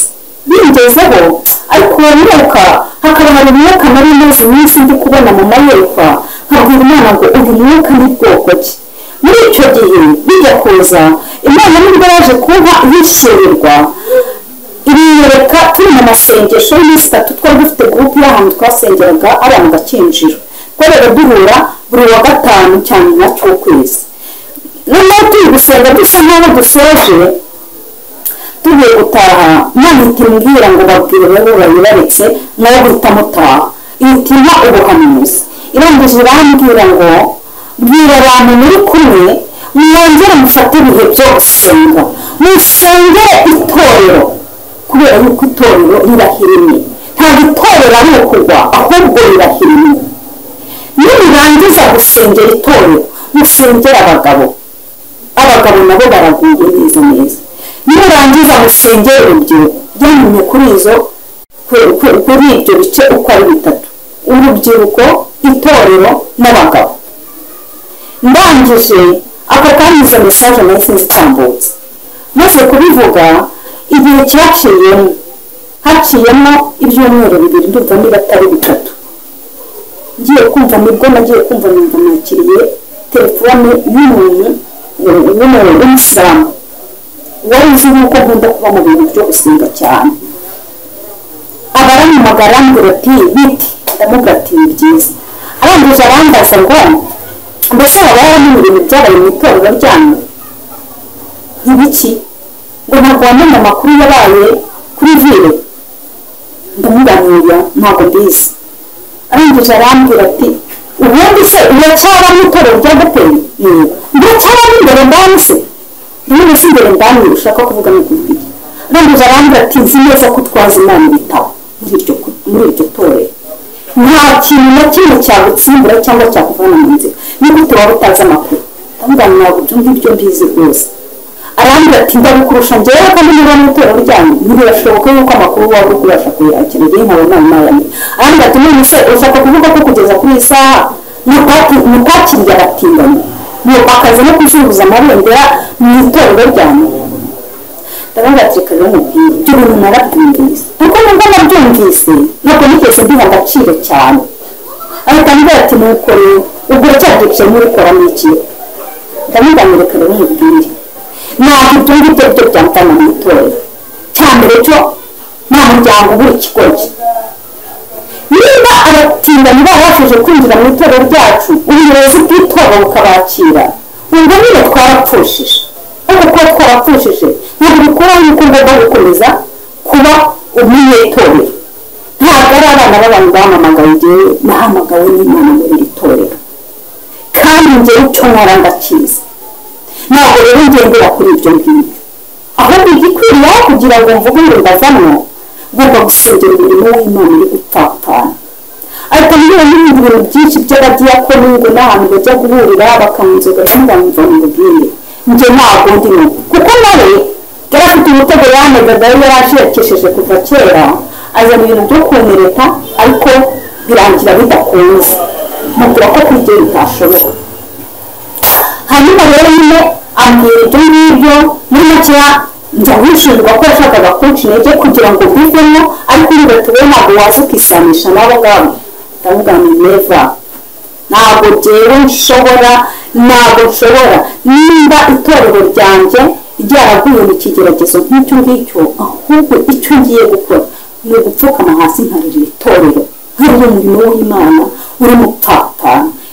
A: bingezeho ariko uwo mwuka hakaba hari umwuka nari maze iminsi ndi kubona mu mayerekwa, nkabwira Imana ngo uyu mwuka ni bwoko ki. Muri icyo gihe bijya kuza, Imana nibwo yaje kumpa ihishurirwa, iriyereka turi mu masengesho y'iminsi 3 twari dufite gurupe y'ahantu twasengeraga abantu Gakinjiro, twarero duhura buri wa gatanu cyane na cy'ukwezi. Noneho turi gusenga dusa nk'aho dusoje tugiye gutaha, Imana itimbwira ngo babwire rero bayibaretse mwo guhita mutaha, itima ubuhanuzi. Irangije irambwira ngo bwira abantu muri kumwe mwongere mufate ibihe byo gusenga, musengere itorero, kubera yuko itorero rirahirimye. Ntabwo itorero ari ukugwa, ahubwo rirahirimye. Nimurangiza gusengera itorero, musengere abagabo nabo baraguye neza neza. Nimurangiza musengere urubyiruko, byamenye kuri ibyo bice uko ari bitatu: urubyiruko, itorero n'abagabo. Ndangije ako kanya izo mesaje nahise nzitambutse, maze kubivuga igihe haciyemo ibyumweru 2 ndumva niba atari 3, ngiye kumva nibwo nagiye kumva numva nakiriye telefone y'umuntu w'umusilamu wari uzi yuko nkunda kuba mu bintu byo gusenga cyane. Abarampamagara ambwira ati biti, ndamubwira ati ni byiza. Arangije arambaza ngo mbese wabaye mu bintu byabaye mu itorero ryanyu ibiki, ngo ntabwo wamenye amakuru yabaye kuri vile. Ndamuganira ntabwo mbizi. Arangije arambwira ati ubundi se uracyaba mu itorero rya Deperi? Ndacyaba imbere ndani se? Niba si imbere ndani ushaka kuvuga no kuvuga. Arangije arambwira ati nzi neza ko twazi Imana ibitabo muri iryo torero, nta kintu na kimwe cyagutsimbura cyangwa cyakuvana mu nzira. Ni gute waba utazi amakuru? Ndamubwira ntabwo byumva ibyo mbizi rwose. Arambwira ati ndabikurusha njyewe kandi niba mu itorero ryanyu ntibirashoboka yuko amakuru waba uri kubasha kuyakira, njyewe nkabona nayamenye. Arambwira ati none se ushaka kuvuga ko kugeza kuri iyi saha mutakiriye abatinganyi, akazi no kuzunguza amabendera mu itorero ryanyu? Ndabona ati reka rero mubwire ibyo bintu narabyumvise, kuko nubwo nabyumvise ntabwo nigeze mbiha agaciro cyane. Ariko ambwira ati nuko rero ubwo uracyadukije murikora n'iki? Ndamubwira reka rero mubwire ntabwo ibyo ngibyo byo byamvana mu itorero. Cya mbere cyo nta muryango ubura ikigoryi. Niba abatinganyi barafuje kwinjira mu itorero ryacu, ubuyobozi bw'itorero bukabakira, ubwo nyine twarapfushije. Ariko kuba twarapfushije ntabwo bikora yuko ngomba gukomeza kuba umunyetorero. Ntabwo ari abana b'abantu bampamagaye, njyewe nahamagawe n'Imana muri iri torero, kandi njyewe icyo nkora ndakizi. Ntabwo rero ngendera kuri ibyo ngibyo, ahubwo igikwiriye kugira ngo mvuge ngo ndavamo, ngomba gusengera imirimo y'Imana iri gupfapfana. Ariko niba n'ibindi bintu byinshi by'abadiyakoni ngo n'ahantu bajya guhurira bakanywa inzoga n'indamva mu bwire, njye ntabwo ndimo, kuko nawe yari afite umutego yanegaga yari yarashekesheje kuva kera, azana ibintu byo kumereta ariko birangira bidakunze, mubwira ko kwigira bitashoboka. Hanyuma rero nyine ambwira ibyo ngibyo, muri makeya njya wishinjwa ko yashakaga kunca intege kugira ngo mbivemo, ariko niba tuwe ntabwo waza ukisanisha n'abo ngabo. Ndavuga ni neva, ntabwo njyewe nshobora nimba itorero ryanjye ryaraguye mu kigeragezo nk'icyo ngicyo, ahubwo icyo ngiye gukora ni ugupfukama hasi nkarira itorero hari umurimo w'Imana urimo papa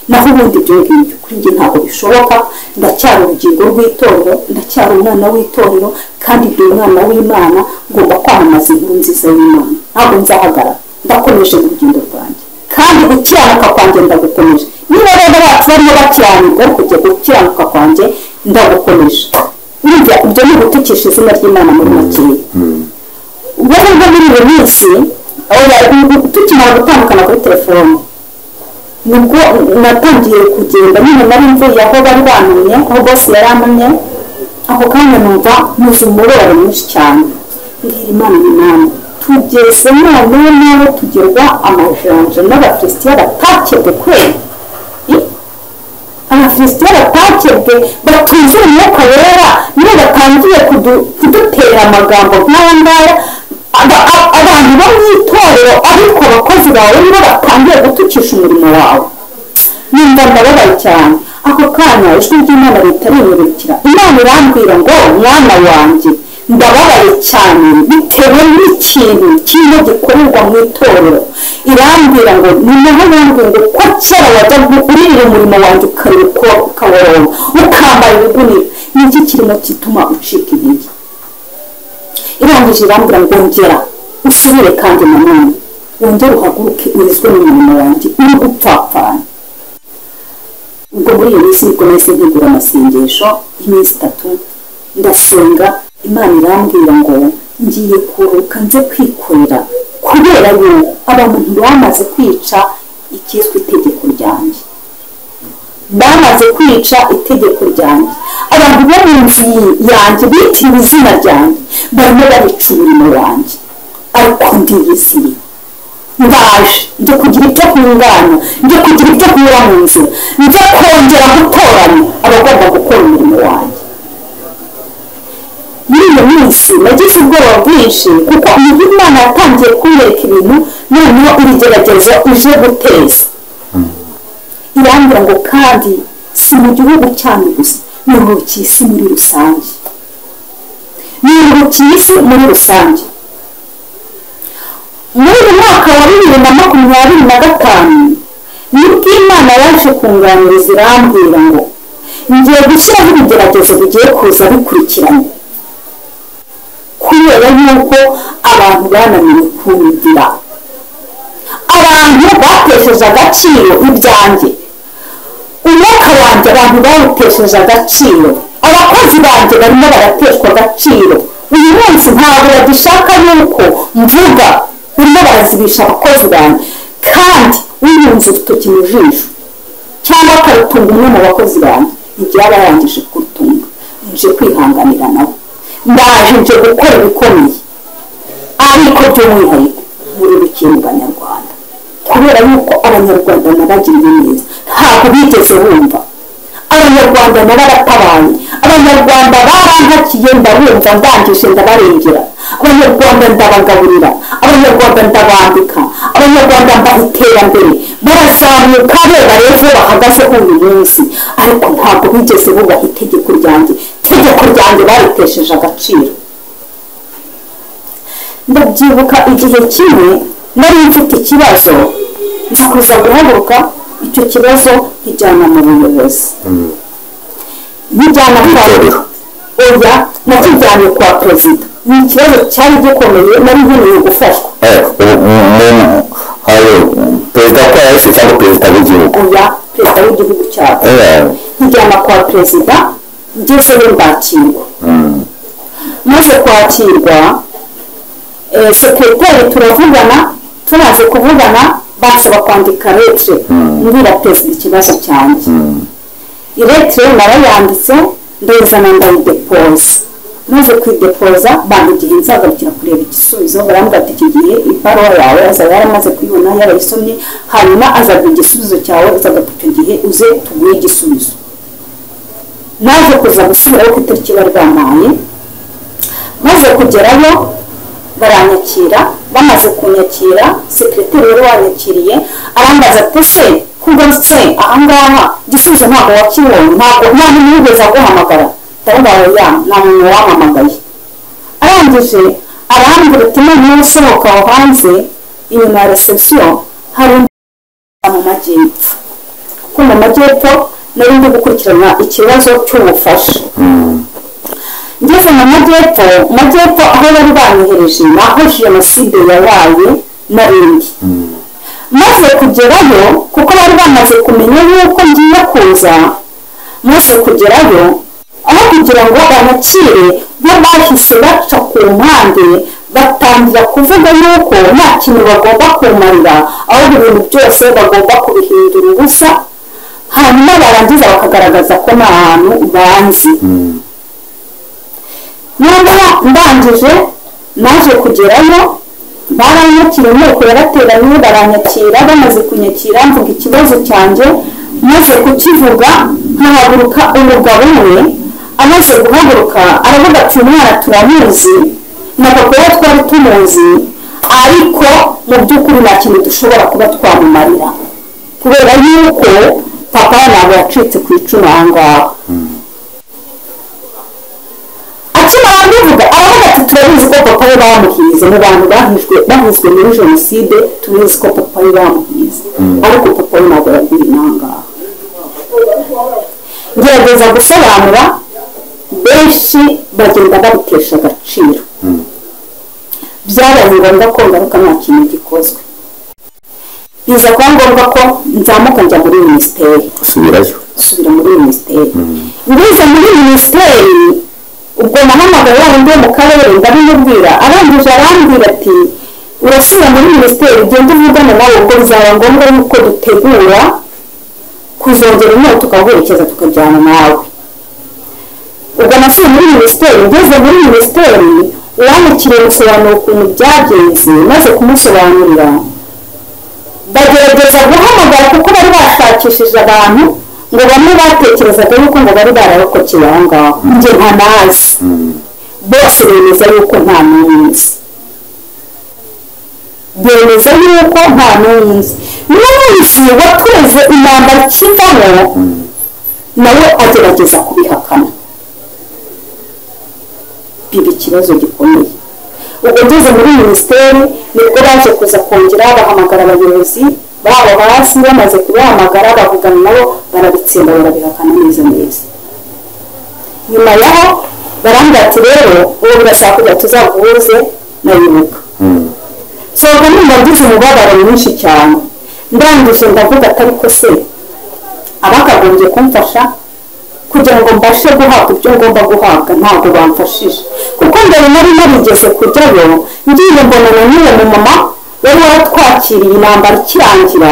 A: naho ubundi ibyo ngibyo kuri njye ntabwo bishoboka. Ndacyari urugingo rw'itorero, ndacyari umwana w'itorero, kandi ndi umwana w'Imana, ngomba kwamamaza inkuru nziza y'Imana. Ntabwo nzahagarara, ndakomeje urugendo rwanjye kandi gukiranuka kwanjye ndagukomeje. Niba rero bacu barimo bakiranirwa kujya gukiranuka kwanjye ndagukomeje. Burya ibyo ni ugutukisha izina ry'Imana muri makeya. Ubwo rero muri iyo minsi tukimara gutandukana kuri telefone nibwo natangiye kugenda nyine nari mvuye aho bari bantumye, aho bose yari amunye. Ako kanya numva muzi umubabaro mwinshi cyane. Mbwira Imana n'Imana tugeze none tugerwa amajanja n'Abafilisitiya batakebwe kweli. Abafilisitiya batakebwe batuzura umwuka wera nibo batangiye kudutera amagambo nk'aya ngaya. Abantu bo mu itorero ariko abakozi bawe nibo batangiye gutukisha umurimo wawe. Nimba ndababaye cyane. Ako kanya ijwi ry'Imana ritarinurikira. Imana irambwira ngo mwana wanjye ndababaye cyane bitewe n'ikintu kimwe gikorerwa mu itorero. Irambwira ngo niho yambwiye ngo ko kera wajya urira umurimo wanjye ukaworonka ukambara ibigunira, ni iki kirimo gituma ucika intege? Irangije irambwira ngo ngera usubire kandi nanone wongere uhaguruke urizwe n'umurimo wanjye uri gupfapfana. Ubwo muri iyo minsi nibwo nahise ntegura amasengesho y'iminsi 3 ndasenga. Imana irambwira ngo ngiye kuruka nze kwikorera, kubera yuko abantu bamaze kwica ikizwe itegeko ryanjye, bamaze kwica itegeko ryanjye. Abantu bo mu nzu yanjye bitira izina ryanjye barimo barica umurimo wanjye, ariko ndiyizeye ndaje njye kugira ibyo kungana, njye kugira ibyo kunyura mu nzira, njye kongera gutoranya abagomba gukora umurimo wanjye. Muri iyo minsi nagize ubwoba bwinshi kuko niba Imana yatangiye kunyereka ibintu noneho ibigeragezo ije guteza. Irambwira ngo kandi si mu gihugu cyanyu gusa, ni mu cy'isi muri rusange, ni mu cy'isi muri rusange. Muri uyu mwaka wa 2025 nibwo Imana yaje kunganiriza irambwira ngo ngiye gushyiraho ibigeragezo bigiye kuza bikurikiranye, kubera yuko abantu bananiwe kumvira. Abantu batesheje agaciro ibyanjye, umwuka wanjye abantu bawutesheje agaciro, abakozi banjye barimo barateshwa agaciro. Uyu munsi ntabwo bagishaka yuko mvuga, barimo barazibisha abakozi banjye, kandi wiyunze urutoki mu jisho cyangwa akarutunga umwe mu bakozi banjye igihe aba yarangije kurutunga. Nje kwihanganira nabo, ndaje nje gukora ibikomeye, ariko by'umwihariko muri rukingo Abanyarwanda, kubera yuko Abanyarwanda nabagiriye neza, ntabwo bigeze bumva. Abanyarwanda narabatabaye, Abanyarwanda barantakiye ndabumva, ndangije ndabarengera. Abanyarwanda ndabagaburira, Abanyarwanda ndabambika, Abanyarwanda mbaha iterambere, barazamuka reba revo bahagazeho uyu munsi, ariko ntabwo bigeze bubaha itegeko ryanjye. Itegeko ryanjye baritesheje agaciro. Ndabyibuka igihe kimwe nari mfite ikibazo, nza kuza guhaguruka icyo kibazo kijyana mu buyobozi, bijyana kwa oya nakijyanye kwa perezida. Ni ikibazo cyari gikomeye, nari nkeneye gufashwa.
B: Perezida ko yahise cyangwa perezida w'igihugu?
A: Oya, perezida w'igihugu cyacu. Kijyana kwa perezida, ngezeyo ndakirwa. Maze kwakirwa, sekretari turavugana, tumaze kuvugana bansaba kwandika letre mbwira perezida ikibazo cyanjye. Letre narayanditse ndayizana ndayidepoza. Maze kwidepoza banga igihe nzagarukira kureba igisubizo, barambwira ati iki gihe ibaruwa yawe azaba yaramaze kuyibona yarayisomye, hanyuma azaguha igisubizo cyawe, uzagapfa icyo gihe uze tuguhe igisubizo. Naje kuza gusubiraho ku itariki bari bampaye, maze kugerayo baranyakira. Bamaze kunyakira, sekretari wari wanyakiriye arambaza ati se kugarutse ahangaha igisubizo ntabwo wakibonye, ntabwo nta muntu wigeze aguhamagara? Ndavuga oya, nta muntu wampamagaye. Arangije arambwira ati noneho usohoka aho hanze inyuma ya reception hari mu majyepfo kuko mu majyepfo nari ndi gukurikirana ikibazo cy'ubufasha ngeze mu majyepfo aho bari banyohereje naho jenoside yabaye narindi maze kugerayo kuko bari bamaze kumenya yuko ngiye kuza maze kugerayo aho kugira ngo banakire bo bahise baca ku mpande batangira kuvuga yuko nta kintu bagomba kumarira aho ibintu byose bagomba kubihindura ubusa hanyuma barangiza bakagaragaza ko nta hantu banzi noneho ndangije naje kugerayo baranyakira inteko yarateranye baranyakira bamaze kunyakira mvuga ikibazo cyanjye maze kukivuga nkahaguruka umugabo umwe amaze guhaguruka aravuga ati umwana turamuzi na papa we twari tumuzi ariko mu by'ukuri nta kintu dushobora kuba twamumarira kubera yuko papa ntabwo yacitse ku icumu aha ngaha akimara kubivuga aravuga ati turabizi ko papa we bamuhize mu bantu bahizwe muri jenoside tubizi ko papa we bamuhize ariko papa we ntabwo yaguye aha ngaha ngerageza gusobanura benshi bagenda babitesha agaciro byabaye ngombwa ko ngaruka nta kintu gikozwe biza kuba ngombwa ko nzamuka njya muri minisiteri subira muri minisiteri ngeze muri minisiteri ubwo nahamagaye wundi mu karere ndabimubwira arangije arambwira ati urasubira muri minisiteri ugenda uvugana nawe ubwo bizaba ngombwa yuko dutegura kuzongera inteko tukaguherekeza tukajyana nawe ubwo nasubiye muri minisiteri ngeze muri minisiteri uwanyakiriye gusobanura ukuntu byagenze maze kumusobanurira bagerageza guhamagara kuko bari bashakishije abantu ngo bamwe batekerezaga yuko ngo bari bararokokeye aho ngaho njye ntanazi bose bemeza yuko nta n'umwe bemeza yuko nta n'umwe n'umunsi watureze intambara ikivamo nawe agerageza kubihakana biba ikibazo gikomeye ubwo ngeze muri minisiteri nibwo baje kuza kongera bahamagara abayobozi babo hasi bamaze kubahamagara bavugana nabo barabitsinda barabihakana neza nyuma yaho barambwira ati rero ubu birasaba kujya tuzaguhuze na Ibuka soga numva ngize umubabaro mwinshi cyane ndangije ndavuga atari ko se abakagombye kumfasha kugira ngo mbashe guhabwa ibyo ngomba guhabwa ntabwo bamfashije kuko mbere nari narigeze kujyayo ngiye mbonana n'uwo mumama wari waratwakiriye intambara ikirangira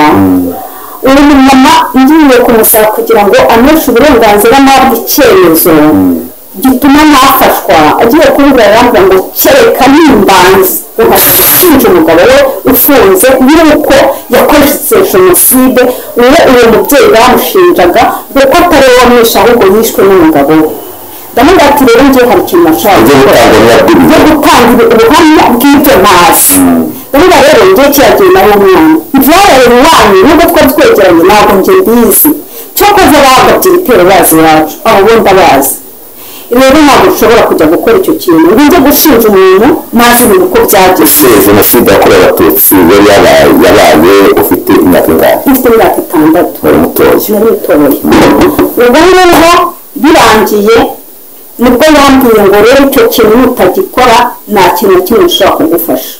A: uwo mumama ngiye kumusaba kugira ngo ameshe uburenganzira nabwo icyemezo gituma nafashwa agiye kubwira arambwira ngo kereka nimbanze uhashinja umugabo we ufunze yuko yakoresheje jenoside uwo mubyeyi bamushinjaga kuko atari we wamwishe ahubwo yishwe n'umugabo we ndamubwira ati rero ngiye hari ikintu nashaka byo gutanga ubuhamya bw'ibyo ntazi ndamubwira rero ngiye kiragiye nawe umwana ibyabaye iwanyu nubwo twari twegeranye ntabwo njye mbizi cyakoze bagabye ibitero bazi iwacu abo bombi abazi rero ntabwo ushobora kujya gukora icyo kintu ngo ujye gushinja umuntu ntazi ibintu uko byagize
B: jenoside yakorewe abatutsi yari yabaye ufite imyaka ingana
A: mfite imyaka 6
B: wari mutoya
A: ubwo rero birangiye nibwo yambwiye ngo rero icyo kintu utagikora nta kintu kimwe ushobora kugufasha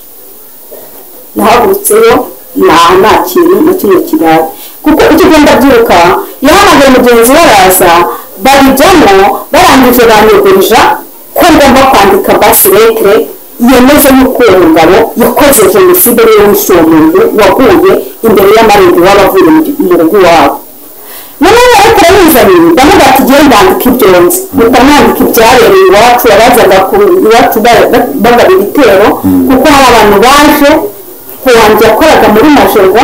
A: nahagurutseyo nta kintu na kimwe kibaye kuko ukigenda byiruka yahamagaye mugenzi we araza babijyamo barangije banyegereja ko ngomba kwandika basi letre yemeze yuko uwo mugabo yakoze jenoside rero wishe uwo muntu waguye imbere y'amarembo w'abavuye mu rugo iwabo noneho ariko arayizaniye ndavuga ati gihe ndandika ibyo nzi mutamwandika ibyabereye iwacu abazaga ku iwacu bagaba ibitero kuko hari abantu baje wanjye yakoraga muri Majerwa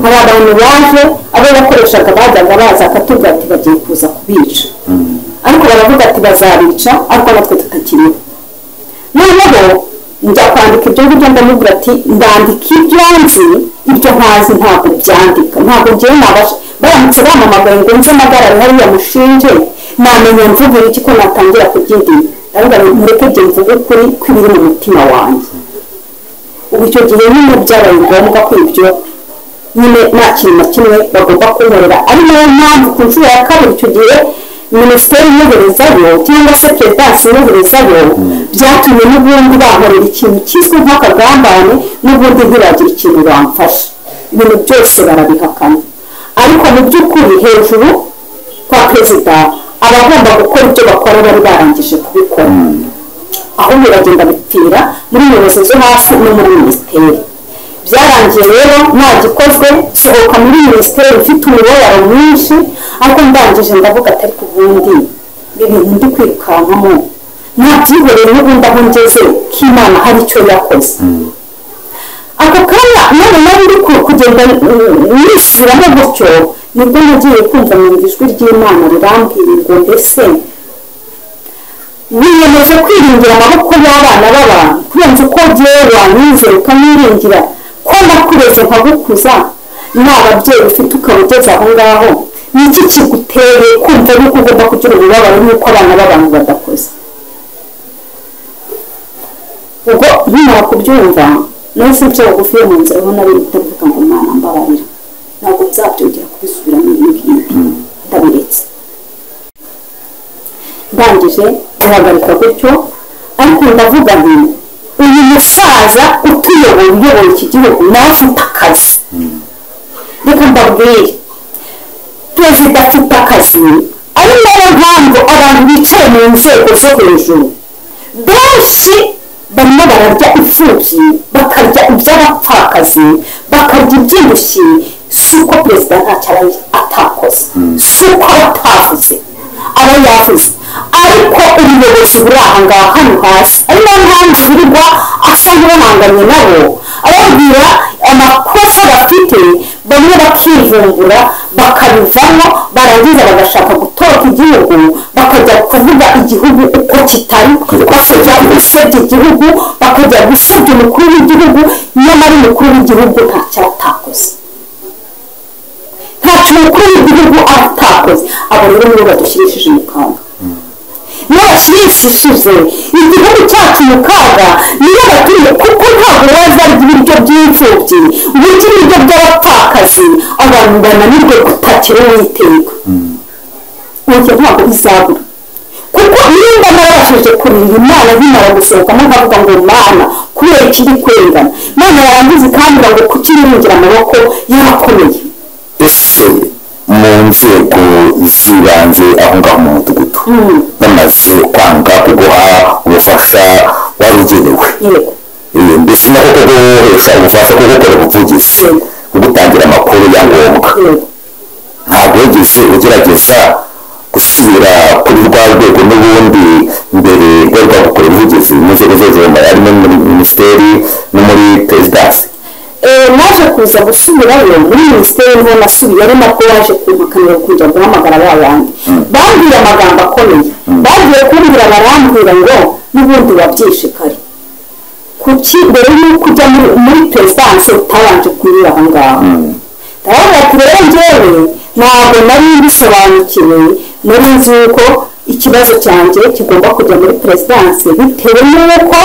A: hari abantu baje abo yakoreshaga bajyaga baza akatubwira ati bagiye kuza kubica ariko baravuga ati bazabica ariko natwe tutakiriho noneho njya kwandika ibyo ngibyo ndamubwira ati ndandika ibyo nzi ibyo ntazi ntabwo byandika ntabwo ngiye nabasha baramutse bamamagaye ngo nze amagarare hariya mushinje namenya mvuga iki ko natangira kubyindima ariko mureke byo mvuga ukuri kw'ibiri mu mutima wanjye ubu icyo gihe nyine byabaye ngombwa ko ibyo nyine nta kintu na kimwe bagomba kunkorera ari nayo mpamvu ku nshuro ya kabiri icyo gihe minisiteri y'uburezayo cyangwa se perezidansi y'uburezayo byatumye n'ubundi bankorera ikintu cyiswe nk'akagambane n'ubundi ntibagire ikintu bamfasha ibintu byose barabihakana ariko mu by'ukuri hejuru kwa perezida abagomba gukora ibyo bakora bari barangije kubikora ahubwo bagenda bipfira muri nyobozi zo hasi no muri minisiteri byarangiye rero ntagikozwe sohoka muri minisiteri mfite umubabaro mwinshi ariko ndangije ndavuga atari ku bundi ibintu ndi kwirukankamo ntabyihoreye n'ubundi aho ngeze k'Imana hari icyo yakoze ako kanya none nari ndi kugenda nisubiramo gutyo nibwo nagiye kumva mu ijwi ry'Imana rirambwira ngo mbese wiyemeje kwiringira amaboko y'abana b'abantu kurenza uko jyewe wanyizera ukamwiringira ko nakureze nkagukuza nta babyeyi ufite ukaba ugeze aho ngaho ni iki kiguteye kumva yuko ugomba kugira ububabare n'uko abana b'abantu badakoze ubwo nkimara kubyumva nahise nca bugufi yo mu nzira aho nari ndavuga ngo Mana mbabarira ntabwo nzabyongera kubisubiramo ibi ngibi ndabiretse ndangije guhagarika gutyo ariko ndavuga nti uyu musaza uyoboye iki gihugu nawe afite akazi reka mbabwire perezida afite akazi ari nayo mpamvu abantu bicaye mu nzego zo hejuru benshi barimo bararya imfubyi bakarya iby'abapfakazi bakarya iby'indushyi si uko perezida ntacyo atakoze si uko atavuze aba yavuze ariko ubuyobozi buri aha ngaha hano hasi ari nayo mpamvu birirwa asa n'uhanganye nabo ababwira amakosa bafite bamwe bakivumbura bakabivamo barangiza bagashaka gutoroka igihugu bakajya kuvuga igihugu uko kitari bakajya gusebya igihugu bakajya gusebya umukuru w'igihugu nyamara umukuru w'igihugu ntacyo atakoze ntacyo umukuru w'igihugu atakoze abo rero nibo badushyirishije mu kaga n'abashyirishije igihugu cyacu mu kaga niyo batuye kuko ntabwo wazarya ibiryo by'imfubyi burya ibiryo by'abapfakazi abantu bananirwe gutakira uwiteka burya ntabwo bizabura kuko nimba narabashije kurira Imana nkimara gusohokamo nkavuga ngo Mana kubera ikiri kwengana Mana yarangiza ikambwira ngo kuki niringira amaboko y'abakomeye
B: ese mu nzego z'ibanze aho ngaho mu mudugudu bamaze kwanga kuguha ubufasha wari ugenewe mbese nako kuguhesha ubufasha bwo gukora ubuvugizi kugutangira amakuru ya ngombwa ntabwo wigeze ugerageza gusubira kuri rwa rwego n'ubundi mbere rwo gukora ubuvugizi mu nzego zose harimo muri minisiteri no muri perezidansi
A: naje kuza gusubirayo muri minisiteri niho nasubiye ari nako waje kumpakanira kujya guhamagara babandi bambwiye amagambo akomeye bagiye kumbwira barambwira ngo n'ubundi wabyishe kare kuki mbere y'uko ujya muri perezidansi utabanje kunyura aho ngaho ndavuga ati rero njyewe ntabwo nari mbisobanukiwe nari nzi yuko ikibazo cyanjye kigomba kujya muri perezidansi bitewe n'uko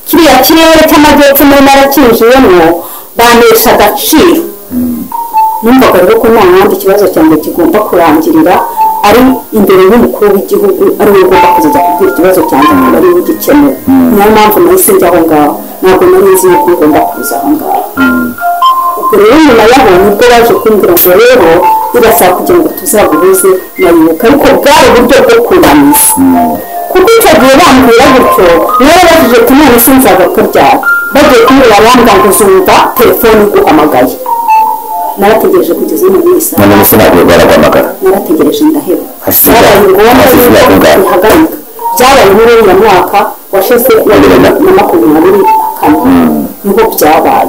A: kiriya kirere cy'amajyepfo nari narakinjiyemo banesha agaciro numvaga rero ko nta handi ikibazo cyanjye kigomba kurangirira ari imbere y'umukuru w'igihugu ari we ugomba kuzajya kubwira ikibazo cyanjye akaba ari we ugikenewe niyo mpamvu nahise njya aho ngaho ntabwo nari nzi yuko ngomba kuza aho ngaho ubwo rero nyuma yaho nibwo baje kumbwira ngo rero birasaba kugira ngo tuzaguhuze na yuka ariko bwari uburyo bwo kunaniza kuko icyo gihe bambwira gutyo niyo bajije kumenya isi nzagaruka ryari bagiye kumubwira abambwa ngo uzumva telefone iguhamagaye narategereje kugeza uyu munsi
B: none se ntabwo baraguhamagara
A: narategereje ndaheba byabaye ngombwa yuko bihagarika byabaye muri uriya mwaka washize wa 2024 niho byabaye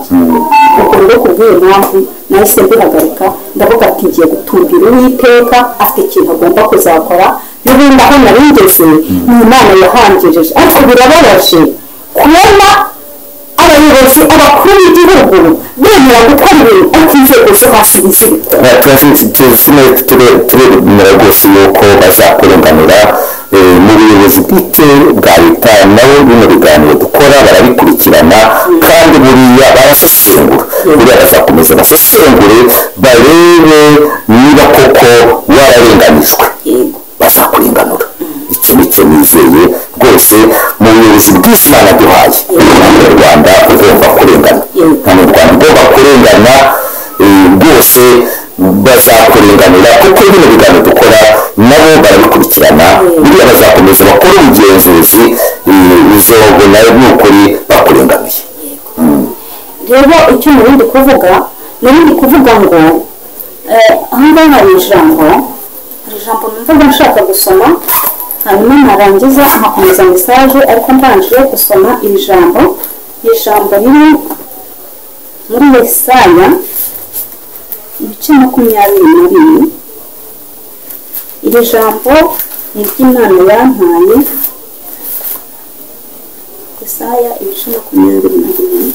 A: ubwo rero kubw'iyo mpamvu nahise mbihagarika ndavuga ati ngiye gutumbira uwiteka afite ikintu agomba kuzakora n'ubundi aho nari ngeze ni Imana yahangirije ariko birababaje kubona abayobozi abakuru b'igihugu bemera gukora ibintu ariko inzego zo hasi bizibikora turemera rwose yuko bazakurenganura mu buyobozi bwite bwa leta nabo bino biganiro dukora barabikurikirana kandi buriya barasesengura
B: buriya bazakomeza basesengure barebe niba koko wararenganijwe bazakurenganura. Iki nicyo nizeye rwose mu buyobozi bw'isi Imana duhaye. Abanyarwanda ugomba kurengana, abanyarwanda ugomba kurengana rwose bazakurenganura kuko bino biganiro dukora nabo barabikurikirana. buriya bazakomeza bakora ubugenzuzi uzobona n'ukuri bakurenganuye.
A: rero icyo nabindi kuvuga ngo ahangaha hari ijambo numva nshaka gusoma hanyuma narangiza nkakomeza mesaje ariko mbanje gusoma iri jambo riri muri Yesaya ibice 22. iri jambo ni iry'Imana yampaye. Yesaya ibice 22.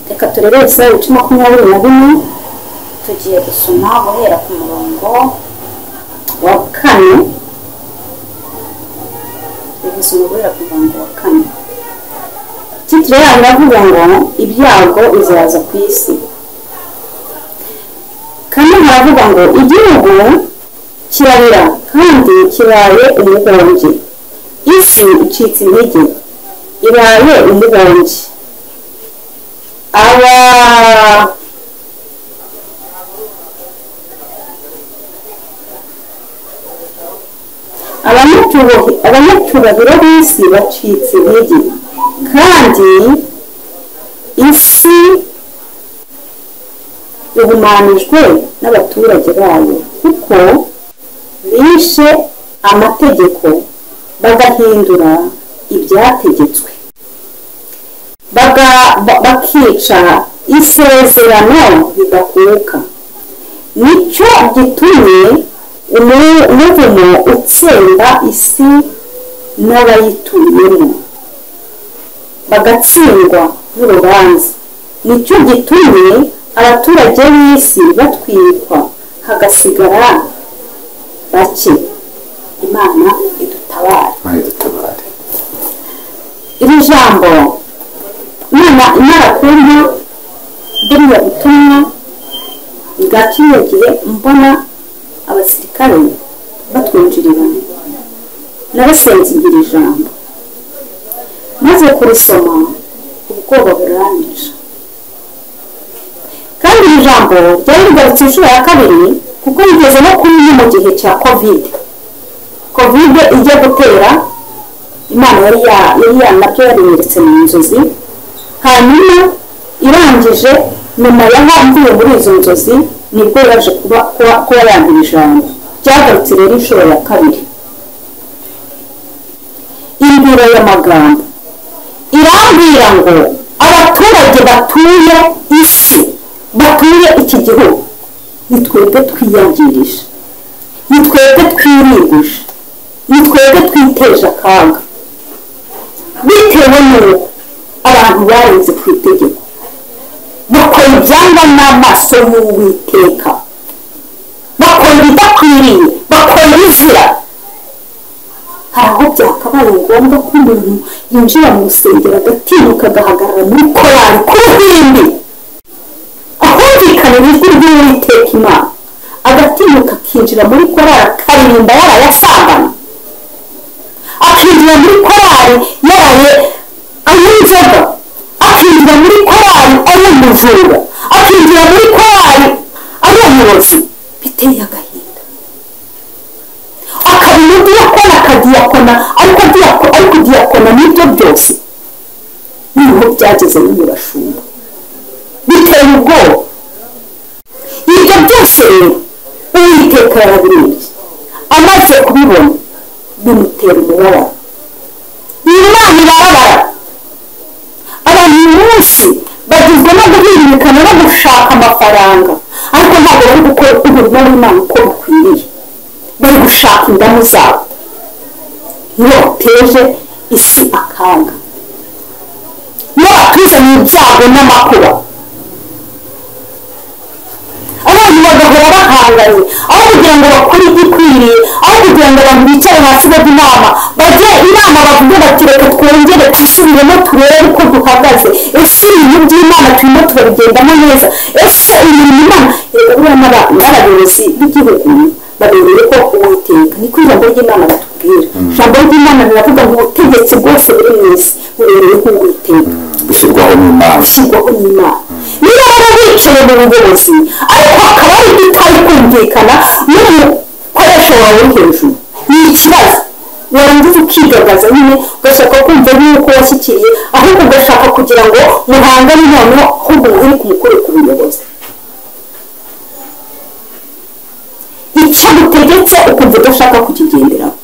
A: Reka turebe Yesaya ibice 22 tugiye gusoma guhera ku murongo wa 4. Tugusoma guhera ku murongo wa 4. Titire yavuga ngo ibyago bizaza ku isi. Kandi haravuga ngo igihugu kirarira kandi kibaye umuhombyi. Isi icitse intege ibaye umuhombyi. abanyacyubahiro b'isi bacitse intege kandi isi ihumanijwe n'abaturage bayo kuko bishe amategeko bagahindura ibyategetswe bakica isezerano ridakuka. Nicyo gitumye umuvumo utsemba isi n'abayituyemo bagatsindwa n'urubanza. Nicyo gitumye abaturage b'isi batwikwa hagasigara bake. Imana idutabare. iri jambo Imana kumpa buriya butumwa bwaciye gihe mbona abasirikare batwinjirira narasenze iri jambo maze kurisoma ubwoba buranyica. kandi iri jambo ryari rigarutse inshuro ya kabiri kuko rigeze no kuri mu gihe cya covid ijya gutera. Imana yari nabyo yarinyeretse mu nzozi, hanyuma irangije nyuma yaho mvuye muri izo nzozi nibwo yaje kuba yandira ijambo ryagarutse rero inshuro ya kabiri. Imbere y'amagambo irambwira ngo abaturage batuye isi batuye iki gihugu nitwebwe twiyangirije, nitwebwe twiriguje, nitwebwe twiteje akaga bitewe n'uko abantu barenze ku itegeko bakora ibyangwa n'amaso y'Uwiteka, bakora ibidakwiriye, bakora ibizira. hari aho byakabaye ngombwa ko umuntu yinjira mu rusengero agatinyuka agahagarara muri korali ku ruhimbi ahumvikana ijwi ry'Uwiteka Imana, agatinyuka akinjira muri korali akaririmba yarayasambana, akinjira muri korali yaraye anywa inzoga, akinjira muri korali ari umujura, akinjira muri korali ari umurozi. biteye agahinda. akabina diyakona akadiyakona ariko diyakona n'ibyo byose niho byageze n'umurashumba. biteye ubwoba. ibyo byose rero Uwiteka yarabirebye, amaze kubibona bimutera umubabaro. Imana irababara. abantu uyu munsi bagizwe no guhirikana no gushaka amafaranga, ariko ntabwo bari gukora umurimo w'Imana uko bikwiriye. bari gushaka indamu zabo niyo bateje isi akaga, iyo batuzanye ibyago n'amakuba abantu bagahora bahanganye, aho kugira ngo bakore igikwiriye, aho kugira ngo abantu bicare hasi bajye inama, bajye inama bavuge bati reka twongere twisubiremo turebe uko duhagaze, ese ibintu by'Imana turimo turabigendamo neza, ese ibintu Imana n'abayobozi b'igihugu babereye ko Uwiteka niko ijambo ry'Imana batubwira. Ijambo ry'Imana riravuga ngo ubutegetsi bwose buri mu isi bubereye ko Uwiteka
B: bushyirwaho n'Imana.
A: niba baba bicaye mu buyobozi ariko hakaba hari bitari kumvikana n'umukoresha wawe uri hejuru, ni ikibazo. warangiza ukigagaza nyine ugashaka kumva yuko washyikiriye, ahubwo ugashaka kugira ngo muhangane noneho ahubwo uri kumukore ku buyobozi. icyo gutegetse ukumva udashaka kukigenderaho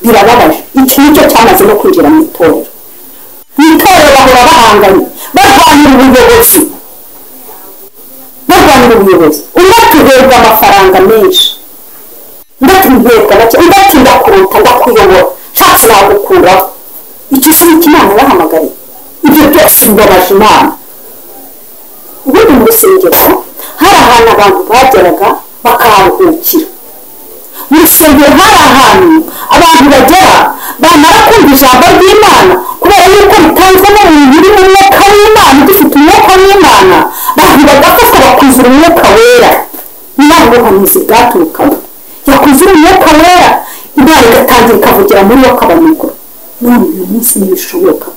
A: birababaje. iki nicyo cyamaze no kwinjira mu itorero. mu itorero bahora bahanganye barwanira ubuyobozi, umwe atuherwa amafaranga menshi, undi atuherwa bake, undi ati ndakuruta ndakuyobora nshatse nagukuraho. icyo si Imana yahamagariye. ibyo byose bibabaje Imana. ubundi mu rusengero hari ahantu abantu bageraga bakaharuhukira. mu rusengero hari ahantu abantu bagera bamara kumva ijambo ry'Imana, kubera yuko ritanzwe n'umuntu uri mu mwuka w'Imana, dufite umwuka w'Imana, abantu bagafashwa bakuzura umwuka wera. Imana ubuhanuzi bwaturukamo yakuzura umwuka wera, Imana igatangira ikavugira muri wo akabamikoro. none uyu munsi ntibishoboka,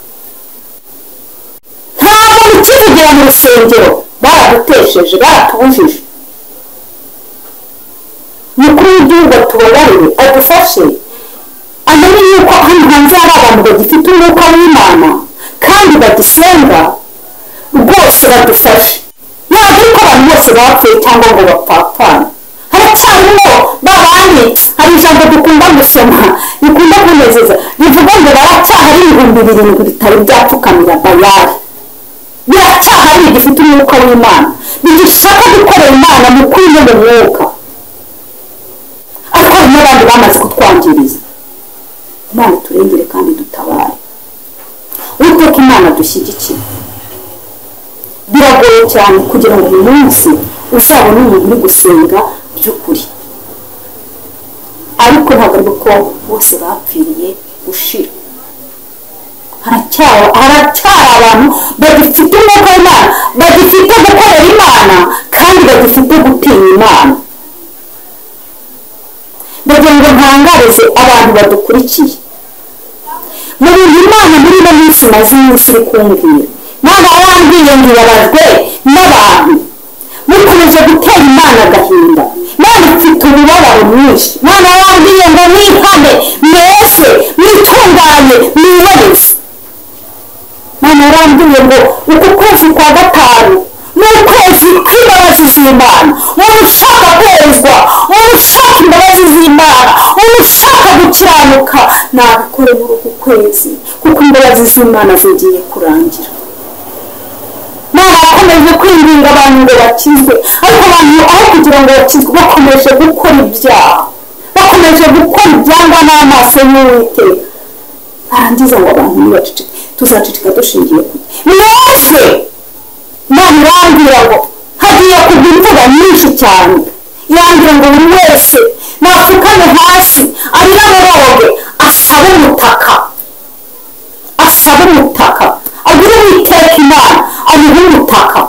A: ntabwo mukivugira mu rusengero, baradutesheje, baratubujije. mukuru w'igihugu atubabarire adufashe, amenye yuko hano hanze hari abantu bagifite umwuka w'Imana kandi bagisenga rwose, badufashe. ntabwo ariko abantu bose bapfuye cyangwa ngo bapfapfane, haracyarimo babandi. hari ijambo dukunda gusoma rikunda kunezeza rivuga ngo baracyahari 7,000 bitari byapfukamira Bayali. biracyahari igifite umwuka w'Imana, bigishaka gukorera Imana mu kuri no mu mwuka, ariko hari n'abandi bamaze kutwangiriza. Imana turengere kandi dutabare. Uwiteka Imana dushyigikire. biragoye cyane kugira ngo uyu munsi uzabone umuntu uri gusenga by'ukuri, ariko ntabwo ari uko bose bapfiriye gushira. haracyari abantu bagifite umwuka w'Imana, bagifite gukorera Imana kandi bagifite gutinya Imana. ndagira ngo ntangarize abantu badukurikiye mu bintu Imana muri ino minsi maze iminsi iri kumbwira. Imana yarambwiye ngo ibabajwe n'abantu mukomeje gutera Imana agahinda. Imana ifite umubabaro mwinshi. Imana yarambwiye ngo mwihane, mwese mwitunganye, mwiboneze. Imana yarambwiye ngo uku kwezi kwa gatanu ni ukwezi kw'imbabazi z'Imana. umuntu ushaka kwezwa, umuntu ushaka imbabazi z'Imana, umuntu ushaka gukiranuka nabikore muri uku kwezi, kuko imbabazi z'Imana zigiye kurangira. Imana yakomeje kwinginga abantu ngo bakizwe, ariko abantu aho kugira ngo bakizwe bakomeje gukora ibyaha, bakomeje gukora ibyangwa n'amaso y'Uwiteka. barangiza ngo abantu ntibaceceke. tuzaceceka dushingiye ku mwese. Imana irambwira ngo hagiye kugwa imvura nyinshi cyane, irambwira ngo buri wese napfukame hasi arira amaboroge, asabe umutaka, agire Uwiteka Imana amuhe umutaka.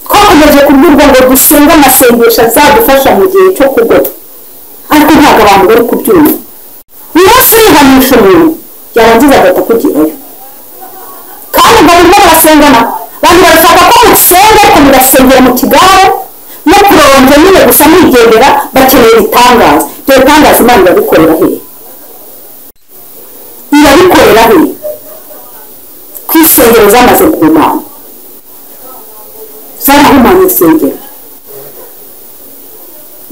A: twakomeje kubwirwa ngo dusenge amasengesho azadufasha mu gihe cyo kugota, ariko ntabwo abantu bari kubyumva. umunsi yihanisha umuntu yarangiza agahita kugerayo, kandi ngo barimo barasengana. abantu barashaka ko musenga ariko murasengera mu kigare no kuronja nyine gusa mwigendera, bakeneye ibitangaza. ibyo bitangaza Imana irabikorera hehe? ku insengero zamaze guhumana, zarahumanye insengero.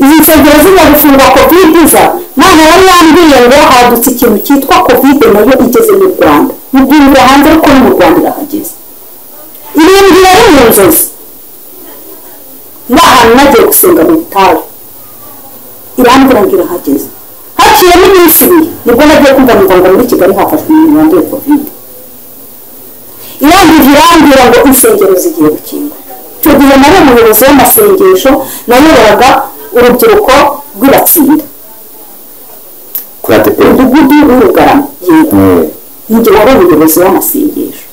A: izi nsengero zimaze gufungwa covid iza, Imana yari yambwiye ngo hadutse ikintu cyitwa covid, nayo igeze mu Rwanda. mubwirira hanze ariko no mu Rwanda irahageze. ibintu biri mu nzozi. n'ahantu nagiye gusenga mu butayu, irambwira ngo irahageze. haciyemo iminsi ibiri nibwo nagiye kumva ngo muri Kigali hafashwe umuntu wanduye covid. Irangije irambwira ngo insengero zigiye gukingwa. Icyo gihe nari umuyobozi w'amasengesho nayoboraga urubyiruko rw'Ibatsinda
B: kuri ATP
A: umudugudu w'Urugarama. Njye wari umuyobozi w'amasengesho.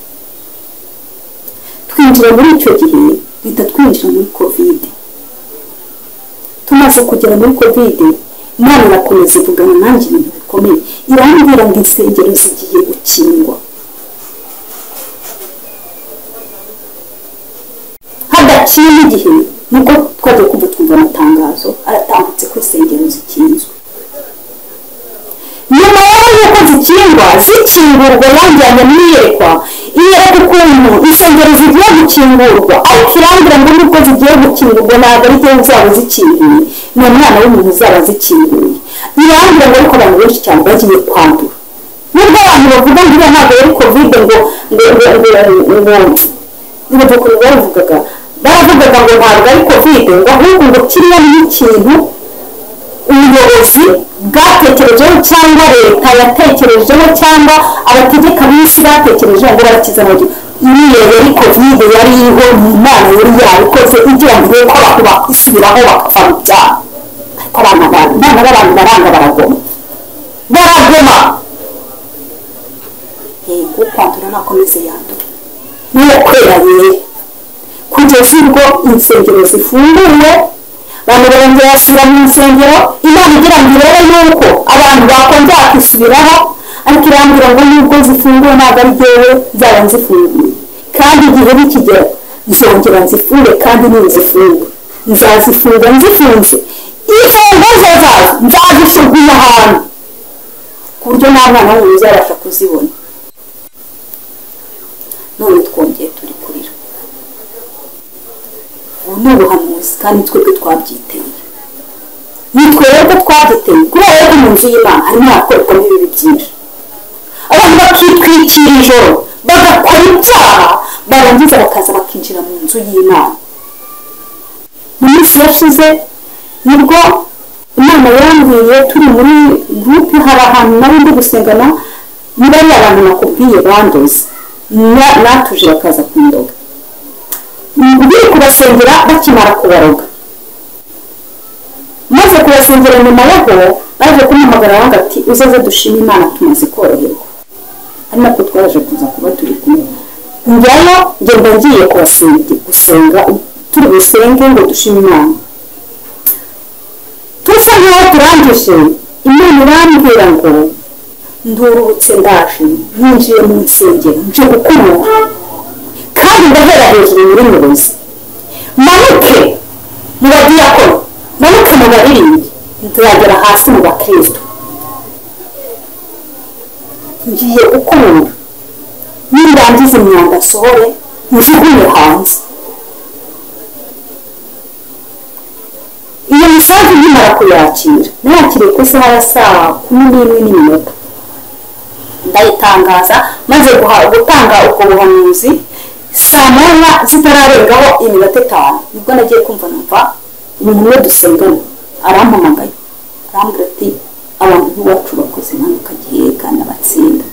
A: Twinjira muri icyo gihe bita twinjira muri covid. Tumaze kugera muri covid, Imana irakomeza ivugana nanjye ibintu bikomeye. Irambwira ngo insengero zigiye gukingwa. Hadaciye igihe nubwo twagiye kumva twumva amatangazo aratambutse ko insengero zikinzwe. Nyuma y'uko zikingurwa yanjyanye n'iyerekwa ukuntu insengero zigiye gukingurwa, ariko irambwira ngo nubwo zigiye gukingurwa ntabwo ari byo zaba zikinguye, ni umwana w'umuntu uzaba zikinguye. Irambwira ngo ariko abantu benshi cyane bagiye kwandura. Nubwo abantu bavuga ngo ntabwo ari covid ngo baravugaga ngo ntabwo ari covid, ngo ahubwo ngo kiriya ni ikintu ubuyobozi bwatekerejeho cyangwa leta yatekerejeho cyangwa abategeka b'isi batekerejeho ngo barakiza ngo iriya yari covid yari iriho Imana yari yabikoze igira ngo ko abantu bakisubiraho bakava mu byaha. Ariko abana b'abantu baranga baragoma kwandura nakomeze yandura niyo kwera yewe kugeza ubwo insengero zifunguye. Abantu barongera basubira mu nsengero, Imana igira ngo irebe yuko abantu bakongera kwisubiraho, ariko irambwira ngo nubwo zifunguye ntabwo ari jyewe nzaba nzifunguye, kandi igihe nikigera nzongera nzifunge, kandi nizifunga nzazifunga nzifunze. Imfunguzo zazo nzazisugunya ahantu ku buryo nta mwana w'umuntu uzabasha kuzibona. None twongeye turi kurira. Ubu ni ubuhanuzi kandi twebwe twabyiteye. Ni twebwe twabyiteye kubera ko mu nzu y'Imana harimo hakorerwamo ibibi byinshi. Abantu bakitwikira ijoro bagakora ibyaha, barangiza bakaza bakinjira mu nzu y'Imana. Mu minsi yashize nibwo Imana yambwiye turi muri groupe, hari ahantu nari ndi gusengana niba ari abantu nakubwiye bandoze natuje bakaza kundoga. Ngiye kubasengera bakimara kubaroga, maze kubasengera nyuma yaho baje kumuhamagara banga ati uzaze dushima Imana tumaze koroherwa. Ari nako twaje kuza kuba turi kumwe. Njyayo ngenda ngiye gusenga turi busenge ngo dushime Imana. Tusa nkaho turangije, Imana irambwira ngo ndurutse ndaje yinjiye mu nsengero nje gukumura, kandi ndahera hejuru muri muruzi manuke mu badiyakoni, manuke mu baririmbyi, nzagera hasi mu bakristo. Ngiye gukumura, nirangiza imyanda sohore njugunye hanze. Iyo misanzu nkimara kuyakira, nayakiriye ku isaha ya saa 11:00 ndayitangaza, maze gutanga ubwo buhanuzi saa 9 zitararengaho iminota 5 nibwo nagiye kumva numva umuntu we dusengana arampamagaye, arambwira ati abantu b'iwacu bakoze impanuka giye kandi abatsinda.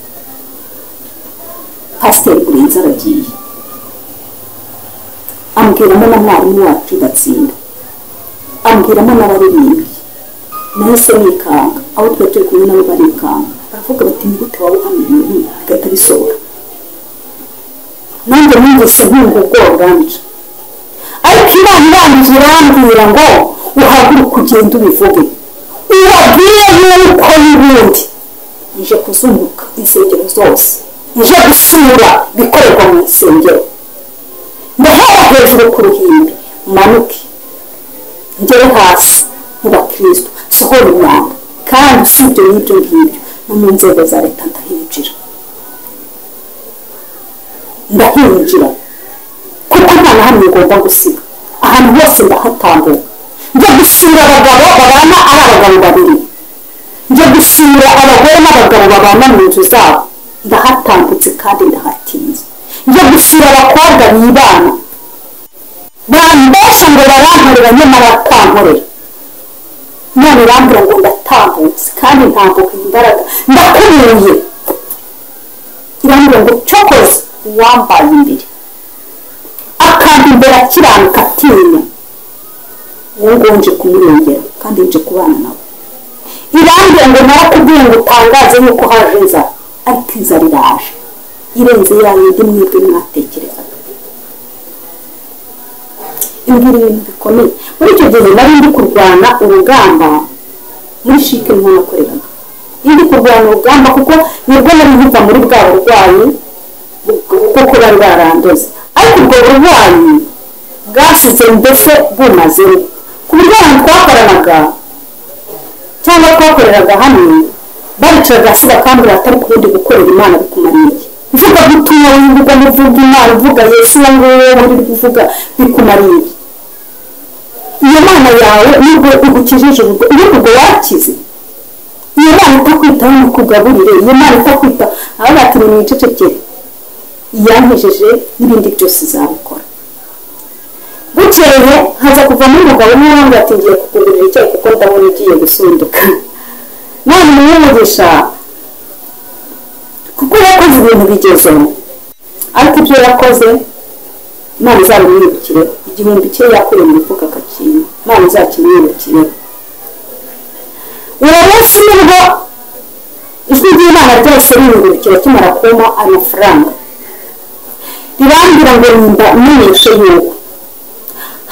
A: Pasiteri Burenza aragiye, ambwiramo na mwarimu wacu Batsinda, ambwiramo n'abaririmbyi. Nahise nikanga, aho twari turi kumwe nabo barikanga, baravuga bati ni gute waba uhamye ibintu bigahita bisohora. Nanjye numvise nkumva ubwoba bwanje, ariko Imana irangije irambwira ngo uhaguruke ugende ubivuge, ubabwire yuko n'ubundi nje kuzunguka insengero zose, nje gusura bikorerwa mu nsengero, ndahera hejuru ku ruhimbi manuke ngere hasi mu bakristo sohora imyanda, kandi usibye n'ibyo ngibyo no mu nzego za leta ndahinjira kuko nta na hamwe ngomba gusiga, ahantu hose ndahatambuka. Njya gusura abagabo babana ari abagabo babiri, njya gusura abagore n'abagabo babana mu nzu zabo, ndahatambutse kandi ndahatinze. Njya gusura abakobwa bibana bambesha ngo barankorera nyamara bakankorera, none irambwira ngo ndatambutse kandi ntambuka imbaraga ndakubuye, irambwira ngo cokoze uwambaye imbere akandi imbere akiranuka atinya, uwo ngo nje kumurengera kandi nje kubana nawe. Irambwira ngo narakubwiye ngo utangaze yuko haje inzara, ariko inzara iraje irenze ya yindi mwebwe mwatekerezaga. Imbwira ibintu bikomeye. Muri icyo gihe nari ndi kurwana urugamba muri shike niho nakoreraga, ndi kurwana urugamba kuko nibwo nari nkiva muri bwa burwayi kuko bari barandoze, ariko ubwo burwayi bwasize mbese bumaze ku buryo abantu twakoranaga cyangwa twakoreraga hamwe baricaga hasi bakambwira atari kubundi gukorera Imana bikumariye iki, uvuga gutumwa wivuga muvuga Imana uvuga Yesu uwo nguwo uri kuvuga bikumariye iki, iyo Mana yawe nibwo igukijije ubwo iyo ubwo wakize, iyo Mana itakwitaho no kugaburire, iyo Mana itakwita aho batiri mu icecekere yankejeje n'ibindi byose zabikora. Bukeye haza kuvamo umugabo n'uwanga ati ngiye kukugurira icyayi kuko ndabona ugiye gusunduka, none umugisha kuko yakoze ibintu bigezeho, ariko ibyo yakoze Imana izabimwibukire, igihumbi cye yakuye mu mifuka akakintu Imana izakimwibukire. Uwo munsi nibwo ijwi ry'Imana ryose rimwibukira kimara kuma amafaranga, rirambwira ngo nimba menyeshe yuko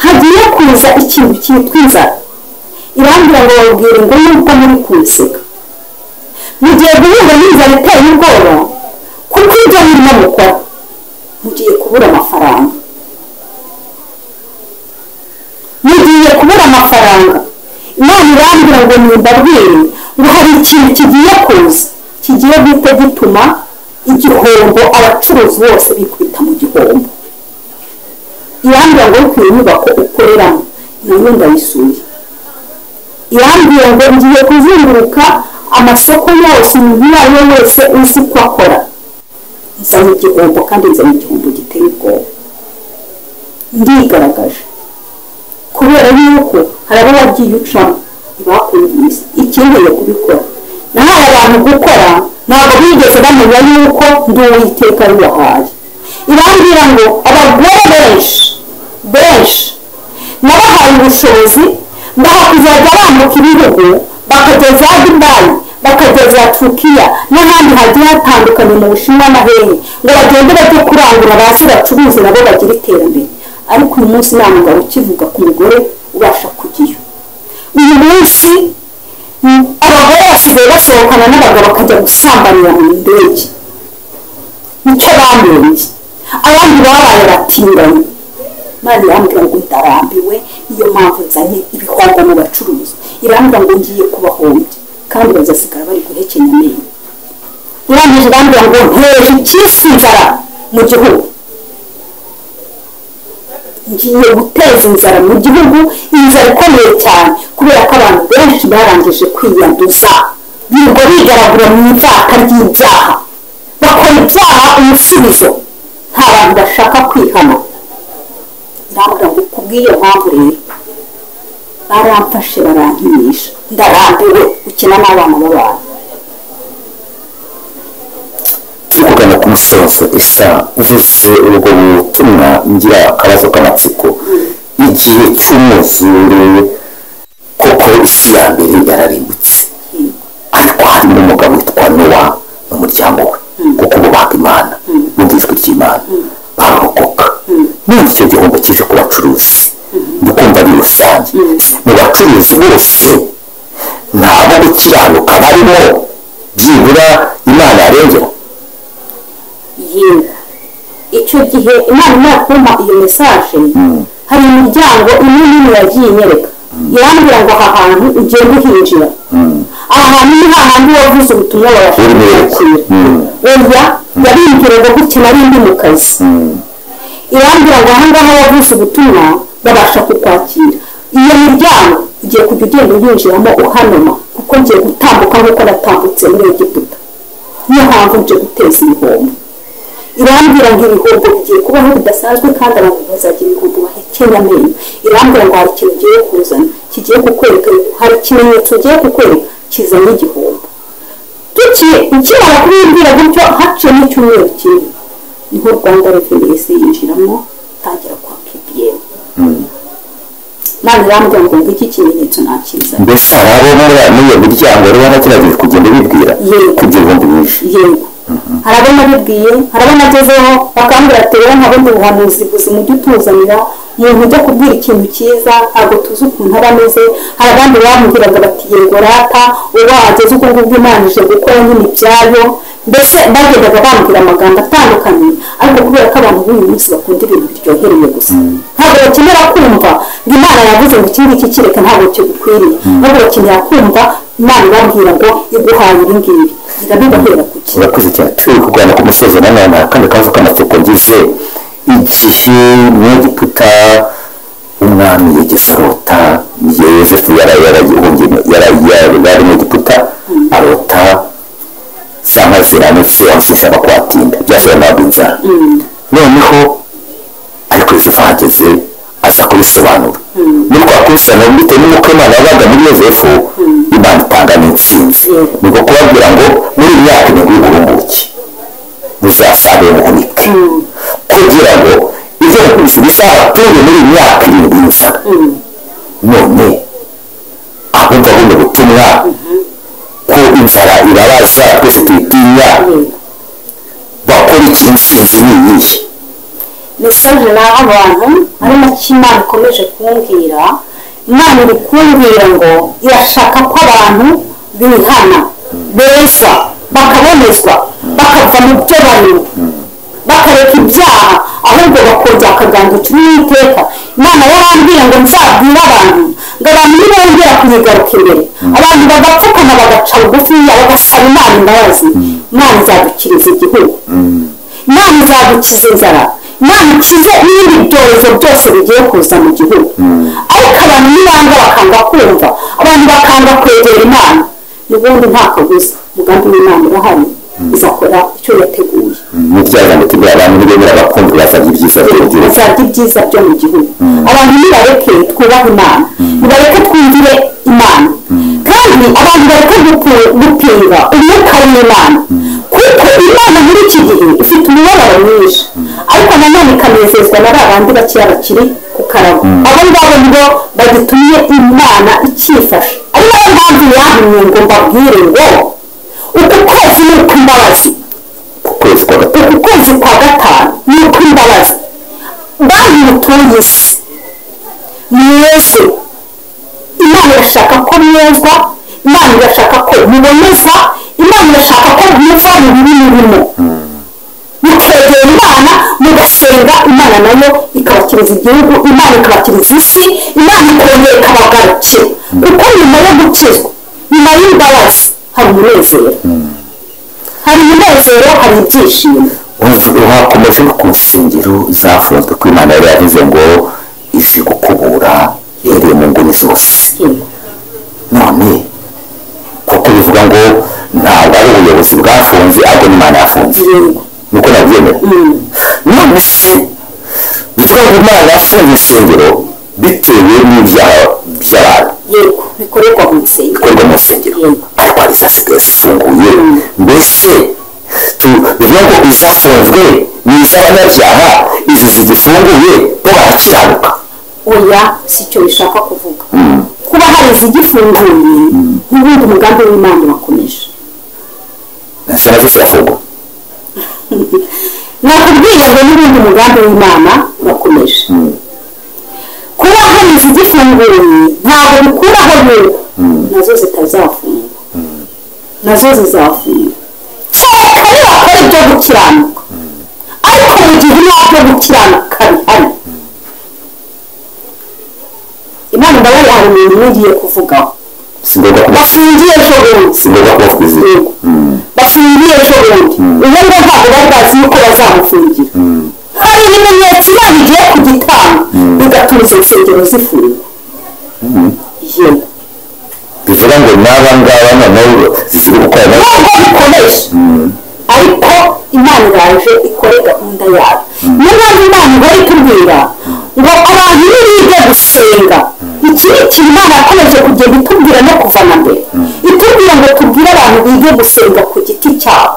A: hagiye kuza ikintu cyitwa inzara. Irambwira ngo babwire ngo nubwo muri kunseka mugiye guhura n'inzara iteye ubwoba, kuko ibyo murimo mukora mugiye kubura amafaranga, mugiye kubura amafaranga. Imana irambwira ngo nimbabwire ngo hari ikintu kigiye kuza kigiye guhita gituma igihombo abacuruzi bose bikubita mu gihombo. Irambwira ngo ku nyubako ukoreramo nayo ndayisuye. Irambwira ngo ngiye kuzunguruka amasoko yose umuntu uwo wese uzi ko akora, nzanye igihombo kandi nzanye igihombo giteye ubwoba. Ndigaragaje kubera yuko hari abo wagiye ucamo bakumvise ikeneye kubikora, naho abantu gukora ntabwo bigeze bamenya yuko ndi Uwiteka yahaye. Irambwira ngo abagore benshi nabahaye ubushobozi ndaha kuzajya bambuka ibihugu bakageza Dubai, bakageza Turukiya n'ahandi hagiye hatandukanye mu Bushinwa na hehe, ngo bagende bajye kurangura basi bacuruze nabo bagira iterambere. Ariko uyu munsi nta mugabo ukivuga ku mugore ubasha kugiyo. Uyu munsi abagore basigaye basohokana n'abagabo bakajya gusambanira mu ndege, nicyo bamenye. Abandi babaye batinganye. Imana irambwira ngo ndarambiwe, iyo mpamvu nzanye ibihombo mu bacuruzi. Irambwira ngo ngiye kubahombya kandi bazasigara bari guhekenya amenyo. Irangije irambwira ngo nteje icyisi inzara mu gihugu, ngiye guteza inzara mu gihugu, inzara ikomeye cyane kubera ko abantu benshi barangije kwiyanduza, birirwa bigaragura mu ivaka ry'ibyaha, bakora ibyaha umusubizo, nta bantu bashaka kwihana. Irambwira ngo kubw'iyo mpamvu rero baramfashe barankinisha, ndarambiwe gukina n'abana b'abantu.
B: tuvugana ku musozo isa uvuze ubwo butumwa ngira akabazo k'amatsiko. Igihe cy'umuzure koko isi ya mbere yararimbutse, ariko hari n'umugabo witwa Nowa n'umuryango we kuko bubaha Imana bumvijwe ry'Imana barokoka. None icyo gihombo kije ku bacuruzi mukumva ari rusange, mu bacuruzi bose ntabwo gukiranuka barimo byibura Imana yarengera.
A: Icyo gihe Imana yakuma iyo mesaje, hari imiryango imwe n'imwe yagiye inyereka. Irambwira ngo aha hantu ugiye guhinjira, aha hantu ni hahandi wavuze ubutumwa wabashije kwakira. Oya, yabimbwira ngo gutya nari ndi mu kazi. Irambwira ngo aha ngaha wavuze ubutumwa babasha kukwakira. Iyo miryango ugiye kujya ugenda uyinjiramo uhanoma, kuko ngiye gutambuka nk'uko natambutse muri Egiputa. Niyo mpamvu nje guteza ibihombo. irambwira ngo ibihombo bigiye kubaho bidasanzwe kandi abantu bazagira ibihombo bahekenya amenyo. Irambwira ngo hari ikintu ugiye kuzana kigiye kukwereka, hari ikimenyetso ugiye kukwereka kizanye igihombo. Ukimara kubibwira gutyo haciye n'icyumweru kimwe niho Rwanda Revenue yinjiramo tangira kwa KPM. Nani irambwira ngo iki kimenyetso nakiza.
B: Mbese hari abo muri iyo miryango rero bakiragiye kugenda bibwira kugira ibihumbi byinshi.
A: Yego. Harabona bibwiye, harabona agezeho bakambwira ati rero nkabundi buhanuzi buzi mu gituzanira umuntu ujya kubwira ikintu cyiza ntabwo tuzi ukuntu aba ameze. Hari abandi bamubwiraga bati yego rata uba wageze ubwo ngubwo Imana ije gukora nyine ibyayo. Mbese bagendaga bambwira amagambo atandukanye, ariko kubera ko abantu b'uyu munsi bakunda ibintu biryohereye gusa ntabwo bakenera kumva ngo Imana yavuze ngo iki ngiki kireka ntabwo kigukwiriye, ntabwo bakenera kumva Imana ibabwira ngo iguhaye ibi ngibi irabibahera kuki.
B: Urakoze cyane. Turi kurwana ku musozi nanone kandi kavuga ko amatsiko ngize igihe mu Egiputa umwami yageze arota Yozefu yari mu Egiputa arota sanga ziranutse ashaka kwatinda byasobanura inzara. Noneho ariko Yozefu ageze aza kubisobanura muri kwa kubisobanura bitewe n'uko Imana yabaga muri Yozefu, Imana itanga n'intsinzi. Niko kubabwira ngo muri iyi myaka ni y'uburumbuke muzasabe muhunike kugira ngo ibyo bizabatunge muri iyi myaka irindwi y'inzara. None aho ngaho mu butumwa ko inzara irabaza twese tuyitinya bakora iki? Intsinzi ni iyihe?
A: Mesaje naho abantu ari nacyo Imana ikomeje kumbwira. Imana iri kumbwira ngo irashaka ko abantu bihana beza bakabonezwa bakava mu byo barimo bakareka ibyaha ahubwo bakongera akagandukira Uwiteka. Imana yarambwiye ngo nzabwire abantu ngo abantu nibongera kuyigaruka imbere abantu bagapfukama bagaca bugufi bagasaba Imana imbabazi, Imana izadukiriza igihugu, Imana izadukiza inzara, Imana ikize n'ibindi byorezo byose bigiye kuza mu gihugu. Ariko abantu nibanga bakanga kumva, abantu bakanga kwegera Imana, n'ubundi nta kabuza umugambi w'Imana urahari izakora icyo yateguye.
B: N'ibyaza mutegura abantu nibemera bakumva bazarya ibyiza
A: byo mu gihugu. Abantu nibareke twubahe Imana, nibareke twumvire Imana, kandi abantu bareke gupinga umwuka w'Imana, kuko Imana muri iki gihe ifite umubabaro mwinshi, ariko nanone ikanezezwa na babandi bakeya bakiri ku karago. Abo ngabo nibo bagitumye Imana ikifasha. Ari nayo mpamvu yantumye ngo mbabwire ngo uku kwezi ni ukw'imbabazi, uku kwezi kwa gatanu ni ukw'imbabazi. Bantu mutuye isi mweze, Imana irashaka ko mwezwa, Imana irashaka ko muboneza, Imana irashaka ko muva mu bibi murimo mukegera Imana mugasenga. Imana nayo ikabakiriza igihugu, Imana ikabakiriza isi, Imana ikongera ikabagarukira. Kuko nyuma yo gukizwa, nyuma y'imbabazi hari umunezero, hari umunezero, hari ibyishimo.
B: Wakomeje ku nsengero zafunzwe ko Imana yari yavuze ngo ije gukubura ihereye mu nguni zose. None kuko bivuga ngo ntabwo ari ubuyobozi bwafunze ahubwo n'Imana yafunze, nuko nabyemera. None se bivuga ngo Imana yafunze insengero bitewe n'ibyaha by'abantu
A: bikorerwa mu
B: nsengero, ariko hari izasigaye zifunguye. Mbese bivuga ngo izafunzwe ni iz'abanyabyaha, izi zigifunguye bo barakiranuka?
A: Oya, si cyo bishaka kuvuga. Kuba hari izigifunguye n'ubundi umugambi w'Imana urakomeje.
B: Nasa nazo zirafungwa?
A: Nakubwiye ngo n'ubundi umugambi w'Imana urakomeje. Kuba hari izigifunguye ntabwo bikuraho yuko nazo zitazafungwa, nazo zizafungwa. Kereka nibakora ibyo gukiranuka, ariko mu gihe ntabyo gukiranuka bihari, Imana ndabaye hari umuntu ngiye kuvugaho bafungiye ejo bundi, bafungiye ejo bundi, ubu ngo ntabwo bari bazi yuko bazamufungira. Hari ibimenyetso Imana igiye kugitanga bigatuma izo nsengero zifungwa.
B: Bivuga ngo n'aba ngaba noneho ziri gukora
A: ntabwo bikomeje, ariko imana iraje ikore gahunda yayo. Niyo mpamvu imana ihora itubwira ngo abantu nibige gusenga. Iki ni ikintu imana yakomeje kugenda itubwira no kuva na mbere, itubwira ngo tubwire abantu bige gusenga ku giti cyabo,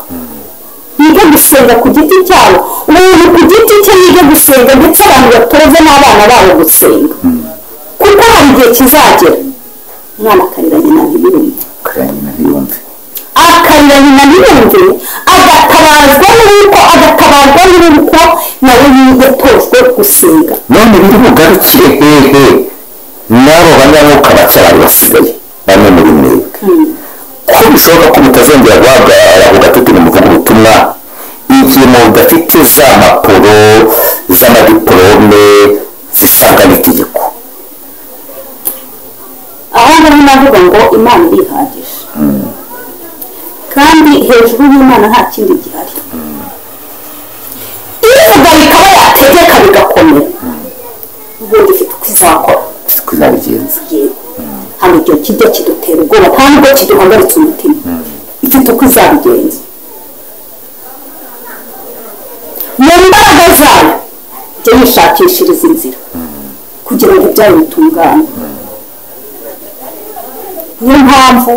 A: bige gusenga ku giti cyabo, umuntu ku giti cye yige gusenga, ndetse abantu batoze n'abana babo gusenga, kuko hari igihe kizagera umwana akarira nyina ntibirumve, akarira nyina ntibirumve, agatabarwa n'uko nawe yatojwe gusenga.
B: none biri bugarukire hehe n'abo banyamwuka bake bari basigaye bamwe muri mwebwe, ko bishoboka ko mutazongera guhagarara ku gatatu muvuga ubutumwa igihe mudafite za mpapuro z'amadiporome zisanga n'itegeko?
A: aho ngaho navuga ngo imana irihagije, kandi hejuru y'imana nta kindi gihari. ivuga bikaba yategeka bigakomera, ubundi ifite uko izakora,
B: uko izabigenza.
A: hano icyo kijya kidutera ubwoba, nta nubwo kiduhagaritse umutima, ifite uko izabigenza. mu mbaraga zayo jya yishakishiriza inzira kugira ngo ibyayo bitungane. niyo mpamvu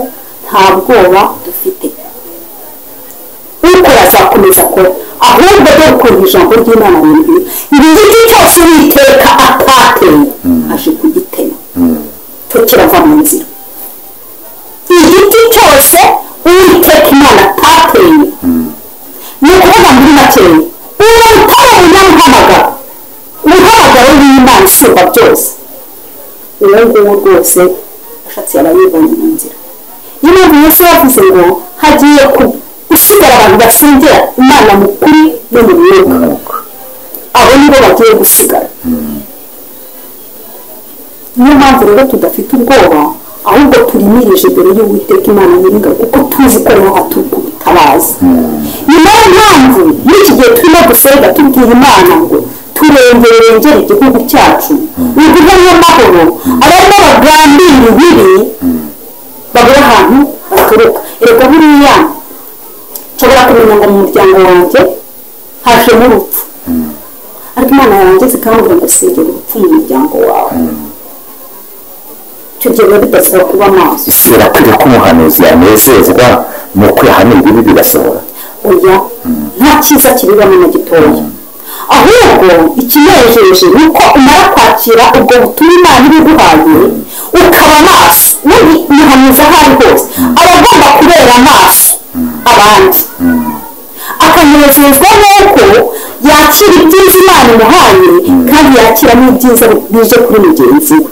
A: nta bwoba dufite, ukora azakomeza akora, ahubwo dore ukuntu ijambo ry'imana rimbwira, igiti cyose uwiteka atateye aje kugitema, cyo kirava mu nzira. igiti cyose uwiteka imana atateye, ni ukuvuga muri makeya umuntu umunyamuhamagaro, umuhamagaro w'imana isumba byose, uwo nguwo rwose ashatse yaba yibonye mu nzira. niyo mpamvu Yesu yavuze ngo hagiye gusigara abantu basengera imana mu kuri no mu mwuka, abo nibo bagiye gusigara. niyo mpamvu rero tudafite ubwoba, ahubwo turimirije imbere y'uwiteka imana nyir'ingabo, kuko tuzi ko ariho haturuka ubutabazi. ni nayo mpamvu n'iki gihe turimo gusenga tubwira imana ngo turengere igihugu cyacu, bivuga nk'amahoro, abarimo bagambira ibibi babura ahantu baturuka. erega buriya nshobora kumenya ngo mu muryango wanjye hajemo urupfu, ariko imana yanjye zikambwira ngo sengera urupfu mu muryango wawe, icyo gihe biba bidasaba kuba maso.
B: isi birakwiriye ko umuhanuzi yanezezwa ni uko yahanuye ibibi bigasohora?
A: oya, nta cyiza kibibamo na gitoya, ahubwo ikinejeje ni uko umara kwakira ubwo butumwa imana ibiguhaye ukaba maso. n'undi muhanuzi aho ari hose aba agomba kubera maso abandi, akanezezwa n'uko yakira ibyiza imana imuhaye, kandi yakira n'ibyiza bije kuri mugenzi we.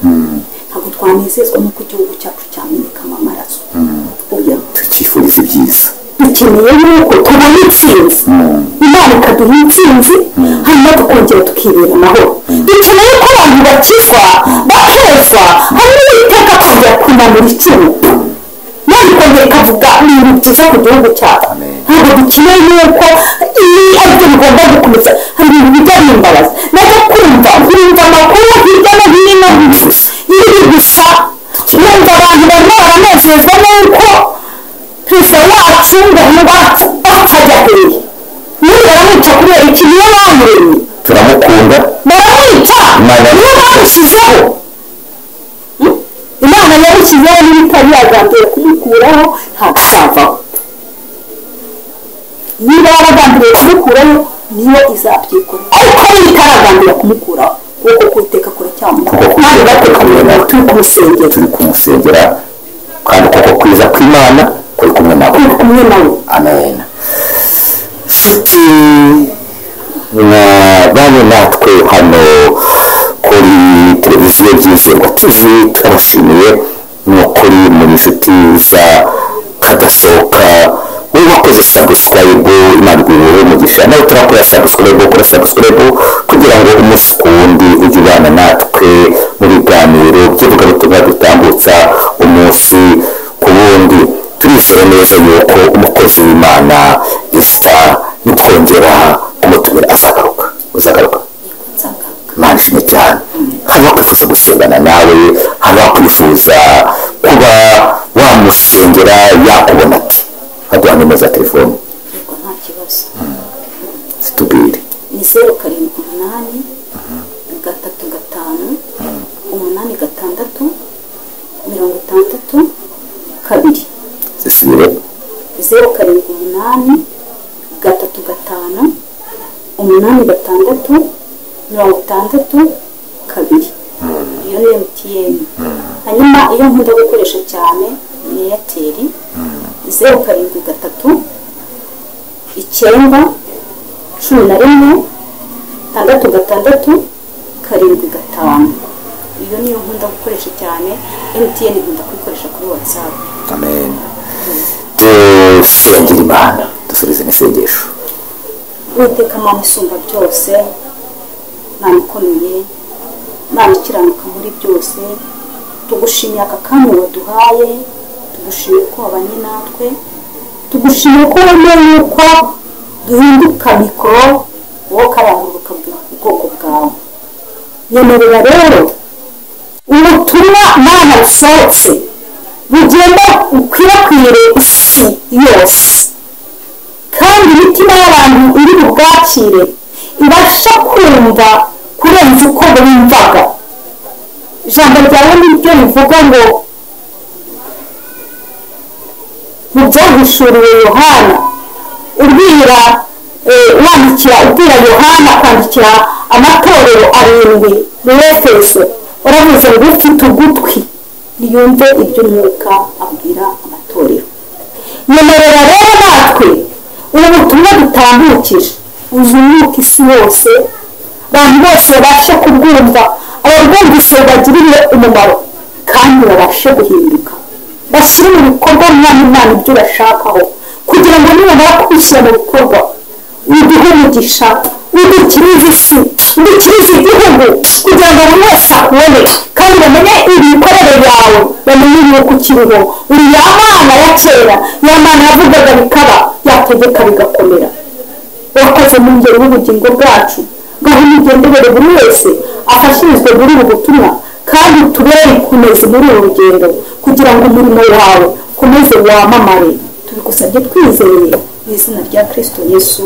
A: ntabwo twanezezwa n'uko igihugu cyacu cyamenekamo amaraso. oya,
B: tukifuriza ibyiza,
A: dukeneye yuko tubona intsinzi, imana ikaduha intsinzi, hanyuma tukongera tukibera amahoro. dukeneye ko abantu bakizwa bakeza, hanyuma uwiteka akongera kunamura icumu, maze ikongera ikavuga ibintu byiza ku gihugu cyacu. ntabwo dukeneye yuko aribyo bigomba gukomeza. hari ibintu bijya bimbabaza, najya kumva nkumva amakuru hirya no hino ibi gusa, numva abantu barimo baranezezwa n'uko perezida wacu ngo bapfajya hehe, niyo baramwica kubera iki? niyo bamuremye,
B: turamukunda,
A: baramwica, niyo bamushyizeho. imana yamushyizeho n'ibitari yagambiriye kumukuraho ntabwo azavaho. niba yaragambiriye kumukuraho niyo izabyikora, ariko niba itaragambira kumukuraho kuko kuwiteka kuracyamukora, kandi batekamira turi kumusengera,
B: kandi kuko kwiza kw'imana kuri kumwe nawe. amen. nshuti bane natwe hano kuri televiziyo Byizerwa TV, turabashimiye. ni ukuri muri inshuti za kadasohoka, wowe wakoze subscribe, imana iguhe umugisha. nawe turakora subscribe kugira ngo umunsi ku wundi ujye ubana natwe mu biganiro by'ivugabutumwa dutambutsa umunsi ku wundi. turizeye neza yuko umukozi w'imana Esther nitwongera kumutumira uzagaruka. imana ishimwe cyane. hari wakwifuza gusengana nawe, hari wakwifuza kuba wamusengera, yakubona ati haduha nimero za telefoni.
A: nta kibazo.
B: tubwire.
A: ni 07 8 gatatu gatanu 8 gatandatu 62 kabiri.
B: Zisubire.
A: 07 8 gatatu gatanu 8 gatandatu 62 kabiri. iyo ni MTN. hanyuma iyo nkunda gukoresha cyane ni Airtel 07 3 9 11 6 7 iyo niyo nkunda gukoresha cyane. MTN nkunda kwikoresha kuri WhatsApp.
B: Amen. Dusengera Imana dusubize n'isengesho.
A: Uwiteka Mana isumba byose, Mana ikomeye, Mana ikiranuka muri byose, tugushimiye aka kanya waduhaye, tugushimiye ko wabanye natwe, tugushimiye ko wemeye yuko duhinduka mikoro wowe ukaranguruka ubwoko bwawe. Nyemerera rero ubutumwa Mana busohotse bugenda ukwirakwire isi yose, kandi imitima y'abantu iri bubwakire ibasha kumva kurenza uko bumvaga. Ijambo ryawe niryo rivuga ngo mu byahishuriwe Yohana ubwira Yohana kwandikira amatorero 7 muri Efeso, uravuze ngo ufite ugutwi niyumve ibyo Mwuka abwira amatorero. Nyemerera rero natwe ubu butumwa dutambukije uzunguka isi yose, abantu bose babashe kubwumva, ababwumvise bagirire umumaro kandi babashe guhinduka, bashyire mu bikorwa Imana ibyo bashakaho, kugira ngo nibamara kubishyira mu bikorwa uduhe umugisha, udukirize isi, udukirize igihugu, kugira ngo buri wese akubone kandi bamenye imikorere yawe, bamenye yuko ukiriho uri ya Mana ya kera, ya Mana yavugaga bikaba, yategeka bigakomera. Wakoze mu ngeri y'ubugingo bwacu, ngaho nigendere buri wese afashirizwe muri ubu butumwa, kandi tubere kumeze muri uru rugendo, kugira ngo umurimo wawe ukomeze wamamare. Tubigusabye twizeye mu izina rya Kristo Yesu,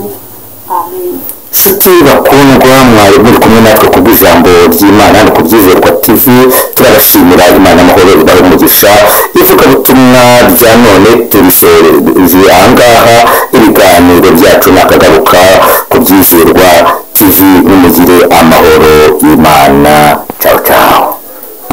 A: amen.
B: Nshuti bakundwa, mwari muri kumwe natwe ku bw'ijambo ry'Imana no ku Byizerwa TV. Turabashimira Imana amahoro ibahe umugisha. Ivugabutumwa rya none turisoreje ahangaha, ibiganiro byacu nakagaruka ku Byizerwa TV. Nimugire amahoro y'Imana.